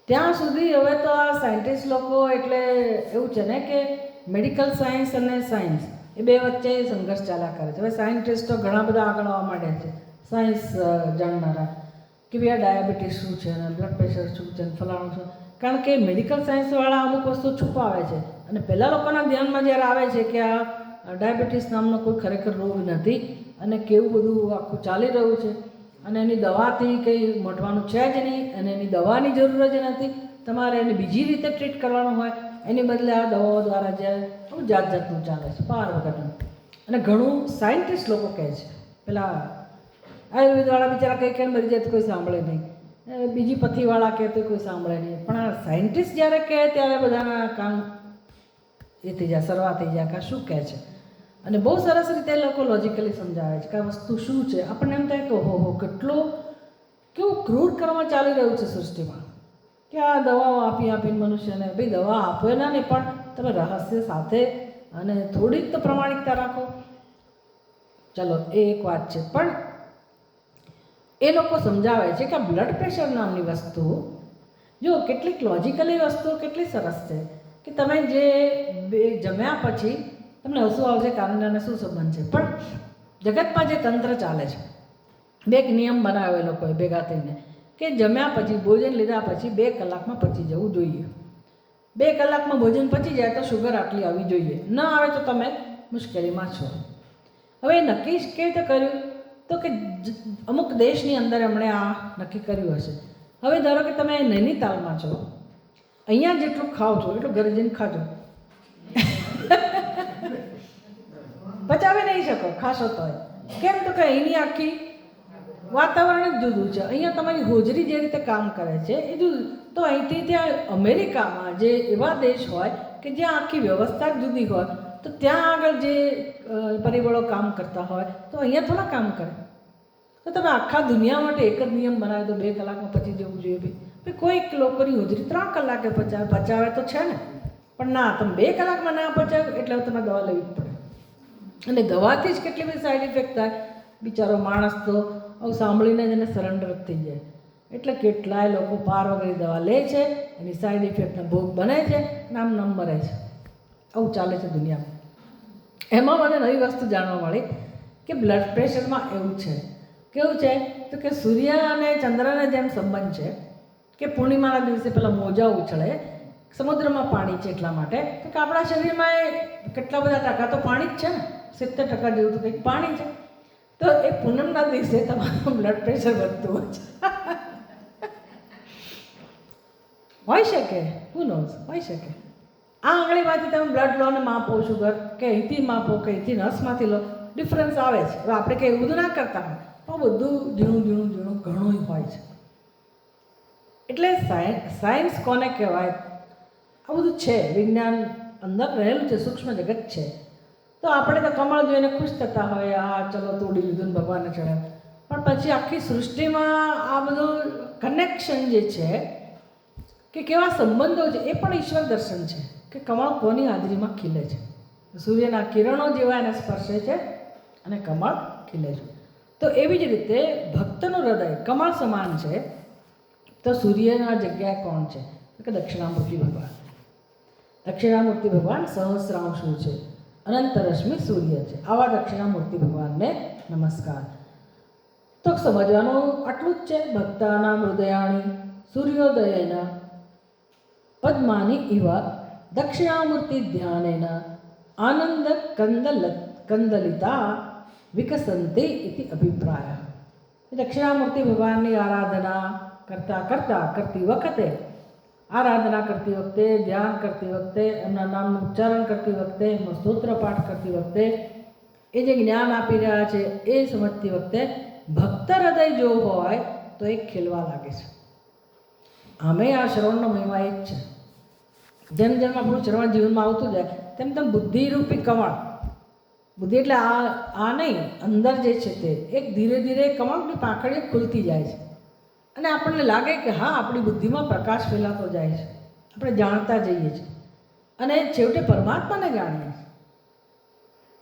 A: ત્યાં સુધી હવે તો આ સાયન્ટિસ્ટ લોકો, એટલે એવું છે ને કે મેડિકલ સાયન્સ અને સાયન્સ એ બે વચ્ચે સંઘર્ષ ચાલ્યા કરે છે. હવે સાયન્ટિસ્ટો ઘણા બધા આગળ આવવા માંડ્યા છે, સાયન્સ જાણનારા, કે ભાઈ આ ડાયાબિટીસ શું છે ને બ્લડ પ્રેશર શું છે ને ફલાણું શું. કારણ કે મેડિકલ સાયન્સવાળા અમુક વસ્તુ છુપાવે છે, અને પહેલાં લોકોના ધ્યાનમાં જ્યારે આવે છે કે આ ડાયાબિટીસ નામનો કોઈ ખરેખર રોગ નથી, અને કેવું બધું આખું ચાલી રહ્યું છે, અને એની દવાથી કંઈ મટવાનું છે જ નહીં, અને એની દવાની જરૂર જ નથી, તમારે એને બીજી રીતે ટ્રીટ કરવાનું હોય, એની બદલે આ દવાઓ દ્વારા જે બહુ જાત જાતનું ચાલે છે, પાર વગરનું. અને ઘણું સાયન્ટિસ્ટ લોકો કહે છે, પેલા આયુર્વેદવાળા બિચારા કંઈ કેમ મરી જાય તો કોઈ સાંભળે નહીં, બીજી પથ્થીવાળા કહે તો કોઈ સાંભળે નહીં, પણ આ સાયન્ટિસ્ટ જ્યારે કહે ત્યારે બધાના કામ એ થઈ જાય, શરૂઆત થઈ જાય કે આ શું કહે છે. અને બહુ સરસ રીતે લોકો લોજિકલી સમજાવે છે કે આ વસ્તુ શું છે. આપણને એમ થાય કે ઓહો કેવું ક્રૂર કર્મ ચાલી રહ્યું છે સૃષ્ટિમાં, કે આ દવાઓ આપી આપીને મનુષ્યને, ભાઈ દવા આપો એના નહીં, પણ તમે રહસ્ય સાથે અને થોડીક તો પ્રમાણિકતા રાખો. ચલો એ એક વાત છે. પણ એ લોકો સમજાવે છે કે આ બ્લડ પ્રેશર નામની વસ્તુ, જો કેટલીક લોજિકલી વસ્તુઓ કેટલી સરસ છે કે તમે જે જમ્યા પછી તમને હસવું આવશે, કારણ એને શું સંબંધ છે, પણ જગતમાં જે તંત્ર ચાલે છે, બે એક નિયમ બનાવ્યો એ લોકોએ ભેગા થઈને કે જમ્યા પછી, ભોજન લીધા પછી 2 કલાકમાં પચી જવું જોઈએ. 2 કલાકમાં ભોજન પચી જાય તો શુગર આટલી આવવી જોઈએ, ન આવે તો તમે મુશ્કેલીમાં છો. હવે એ નક્કી કેવી રીતે કર્યું? તો કે અમુક દેશની અંદર એમણે આ નક્કી કર્યું હશે. હવે ધારો કે તમે નૈનીતાલમાં છો, અહીંયા જેટલું ખાઓ છો એટલું ઘરે જઈને ખાજો, પચાવી નહીં શકો ખાશો તો. કેમ? તો કે અહીંની આખી વાતાવરણ જ જુદું છે, અહીંયા તમારી હોજરી જે રીતે કામ કરે છે એ જુદું. તો અહીંથી ત્યાં અમેરિકામાં જે એવા દેશ હોય કે જ્યાં આખી વ્યવસ્થા જ જુદી હોય, તો ત્યાં આગળ જે પરિબળો કામ કરતા હોય તો અહીંયા થોડા કામ કરે. તો તમે આખા દુનિયા માટે એક જ નિયમ બનાવે તો 2 કલાકમાં પચી જવું જોઈએ. ભાઈ કોઈક લોકોની હોજરી 3 કલાકે પચાવે તો છે ને, પણ ના, તમે 2 કલાકમાં ના પચાવે એટલે તમે દવા લેવી જ પડે. અને દવાથી જ કેટલી બધી સાઈડ ઇફેક્ટ થાય. બિચારો માણસ તો આવું સાંભળીને જ એને સરેન્ડર જ થઈ જાય. એટલે કેટલાય લોકો પાર વગરની દવા લે છે, એની સાઈડ ઇફેક્ટનો ભોગ બને છે, નામ મરે છે. આવું ચાલે છે દુનિયામાં. એમાં મને નવી વસ્તુ જાણવા મળી કે બ્લડ પ્રેશરમાં એવું છે. કેવું છે? તો કે સૂર્ય અને ચંદ્રને જેમ સંબંધ છે કે પૂર્ણિમાના દિવસે પેલા મોજા ઉછળે, સમુદ્રમાં પાણી છે એટલા માટે, તો કે આપણા શરીરમાં કેટલા બધા ટકા તો પાણી જ છે ને, 70% જેવું તો કંઈક પાણી છે. તો એ પૂનમના દિવસે તમારું બ્લડ પ્રેશર વધતું હોય છે. હોઈ શકે, હુ નોઝ, હોઈ શકે. આ આંગળીમાંથી તમે બ્લડ લો ને માપો શુગર, કે અહીંથી માપો કે અહીંથી નસમાંથી લો, ડિફરન્સ આવે છે. હવે આપણે કંઈ એવું બધું ના કરતા હોય, પણ બધું ઝીણું ઘણું હોય છે. એટલે સાયન્સ કોને કહેવાય? આ બધું છે, વિજ્ઞાન અંદર રહેલું છે, સૂક્ષ્મ જગત છે. તો આપણે તો કમળ જોઈને ખુશ થતા હોય, આ ચલો તોડી લીધું ને ભગવાનને ચડાવ્યું, પણ પછી આખી સૃષ્ટિમાં આ બધું કનેક્શન જે છે કે કેવા સંબંધો છે એ પણ ઈશ્વર દર્શન છે. કે કમળ કોની હાજરીમાં ખીલે છે? સૂર્યના કિરણો જેવા એને સ્પર્શે છે અને કમળ ખીલે છે. તો એવી જ રીતે ભક્તનું હૃદય કમળ સમાન છે. તો સૂર્યના જગ્યાએ કોણ છે? તો કે દક્ષિણામૂર્તિ ભગવાન. દક્ષિણામૂર્તિ ભગવાન સહસ્રાંશુ છે, અનંત રશ્મિ સૂર્ય છે. આવા દક્ષિણામૂર્તિ ભગવાનને નમસ્કાર. તો સમજવાનું આટલું જ છે. ભક્તાના હૃદયાણી સૂર્યોદયેના પદ્માની ઇવ દક્ષિણામૂર્તિ ધ્યાનેન આનંદ કંદલિતા વિકસંતિ ઇતિ અભિપ્રાય. દક્ષિણામૂર્તિ ભગવાનની આરાધના કરતી વખતે, આરાધના કરતી વખતે, ધ્યાન કરતી વખતે, એમના નામનું ઉચ્ચારણ કરતી વખતે, એમનો સ્તોત્ર પાઠ કરતી વખતે, એ જે જ્ઞાન આપી રહ્યા છે એ સમજતી વખતે ભક્ત હૃદય જો હોય તો એ ખેલવા લાગે છે. આમે આ શ્રવણનો મહિમા એ જ છે. જેમ જેમ આપણું શ્રવણ જીવનમાં આવતું જાય તેમ તેમ બુદ્ધિરૂપી કમળ, બુદ્ધિ એટલે આ નહીં, અંદર જે છે તે એક ધીરે ધીરે કમળની પાંખડીઓ ખુલતી જાય છે અને આપણને લાગે કે હા, આપણી બુદ્ધિમાં પ્રકાશ ફેલાતો જાય છે, આપણે જાણતા જઈએ છીએ અને છેવટે પરમાત્માને જાણીએ છીએ.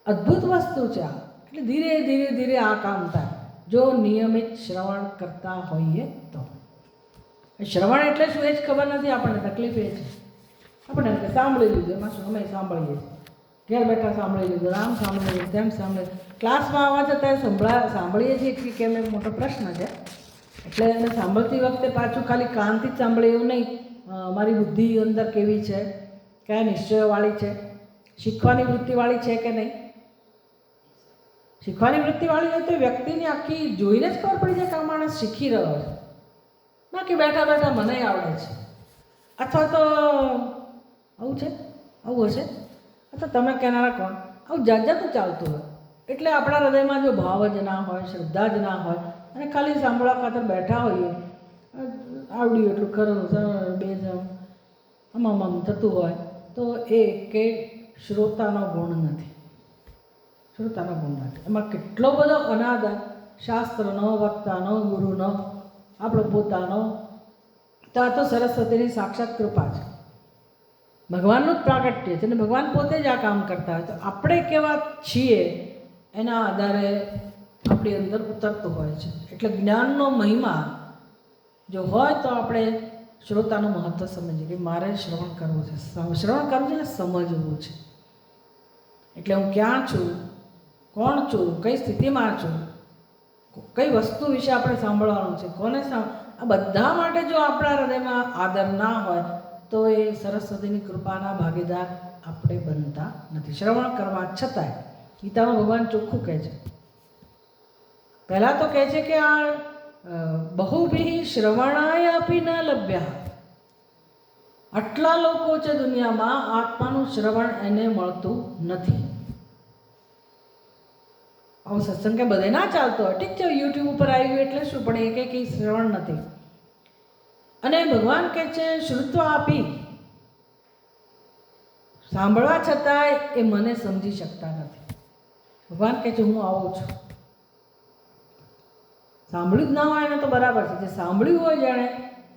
A: અદ્ભુત વસ્તુ છે આ. એટલે ધીરે ધીરે ધીરે આ કામ થાય જો નિયમિત શ્રવણ કરતા હોઈએ તો. શ્રવણ એટલે શું એ જ ખબર નથી આપણને. તકલીફ એ છે આપણે એમ કે સાંભળી લીધું, એમાં શું અમે સાંભળીએ છીએ, ઘેર બેઠા સાંભળી લીધું, આમ સાંભળી લીધું, તેમ સાંભળી. ક્લાસમાં આવવા છતાં સાંભળીએ છીએ કે કેમ એ મોટો પ્રશ્ન છે. એટલે એને સાંભળતી વખતે પાછું ખાલી કાનથી જ સાંભળે એવું નહીં. મારી બુદ્ધિ અંદર કેવી છે, કયા નિશ્ચયોવાળી છે, શીખવાની વૃત્તિવાળી છે કે નહીં. શીખવાની વૃત્તિવાળી હોય તો વ્યક્તિની આખી જોઈને જ ખબર પડી જાય કે આ માણસ શીખી રહ્યો છે, ના કે બેઠા બેઠા મને આવડે છે, અથવા તો આવું છે, આવું હશે, અથવા તમે કહેનારા કોણ, આવું જાત જાતું ચાલતું હોય. એટલે આપણા હૃદયમાં જો ભાવ જ ના હોય, શ્રદ્ધા જ ના હોય અને ખાલી સાંભળવા ખાતર બેઠા હોઈએ, આવડ્યું એટલું ખરું બે આમ થતું હોય તો એ કે શ્રોતાનો ગુણ નથી. શ્રોતાનો ગુણ નથી. એમાં કેટલો બધો અનાદર શાસ્ત્રનો, વક્તાનો, ગુરુનો, આપણો પોતાનો, તો આ તો સરસ્વતીની સાક્ષાત કૃપા છે, ભગવાનનું જ પ્રાગટ્ય છે અને ભગવાન પોતે જ આ કામ કરતા હોય. તો આપણે કેવા છીએ એના આધારે આપણી અંદર ઉતરતું હોય છે. એટલે જ્ઞાનનો મહિમા જો હોય તો આપણે શ્રોતાનું મહત્ત્વ સમજીએ કે મારે શ્રવણ કરવું છે. શ્રવણ કરવું છે ને સમજવું છે. એટલે હું ક્યાં છું, કોણ છું, કઈ સ્થિતિમાં છું, કઈ વસ્તુ વિશે આપણે સાંભળવાનું છે, કોને આ બધા માટે જો આપણા હૃદયમાં આદર ના હોય તો એ સરસ્વતીની કૃપાના ભાગીદાર આપણે બનતા નથી. શ્રવણ કરવા છતાંય ગીતામાં ભગવાન ચોખ્ખું કહે છે. પહેલાં તો કહે છે કે આ બહુભિઃ શ્રવણાય અપી ન લભ્યા. આટલા લોકો છે દુનિયામાં, આત્માનું શ્રવણ એને મળતું નથી. આવું સત્સંગ કે બધે ના ચાલતો હોય, ઠીક છે, યુટ્યુબ ઉપર આવ્યું એટલે શું, પણ એ કંઈ શ્રવણ નથી. અને ભગવાન કહે છે શ્રુત્વા આપી, સાંભળવા છતાંય એ મને સમજી શકતા નથી. ભગવાન કહે છે હું આવું છું. સાંભળ્યું જ ના હોય એને તો બરાબર છે, જે સાંભળ્યું હોય જાણે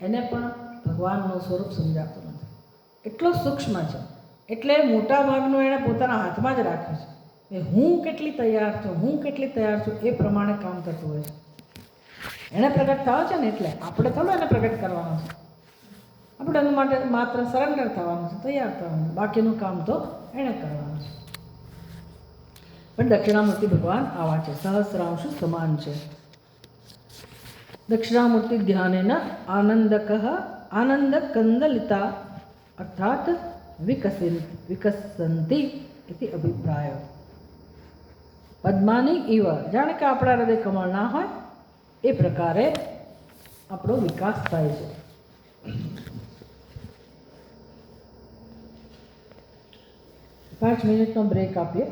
A: એને પણ ભગવાનનું સ્વરૂપ સમજાતું નથી. એટલો સૂક્ષ્મ છે. એટલે મોટા ભાગનું એણે પોતાના હાથમાં જ રાખ્યું છે. એ હું કેટલી તૈયાર છું, હું કેટલી તૈયાર છું એ પ્રમાણે કામ કરતું હોય છે. એને પ્રગટ થયો છે ને, એટલે આપણે થોડું એને પ્રગટ કરવાનું છે. આપણે એના માટે માત્ર સરેન્ડર થવાનું છે, તૈયાર થવાનું છે. બાકીનું કામ તો એણે કરવાનું છે. પણ દક્ષિણામૂર્તિ ભગવાન આવા છે, સહસ્રાંશુ સમાન છે. દક્ષિણામૂર્તિ ધ્યાનેન આનંદ કંદલિતા અર્થાત વિકસંતિ ઇતિ અભિપ્રાય. પદ્માની ઇવ, જાણે કે આપણા હૃદય કમળ ના હોય એ પ્રકારે આપણો વિકાસ થાય છે. પાંચ મિનિટનો બ્રેક આપીએ.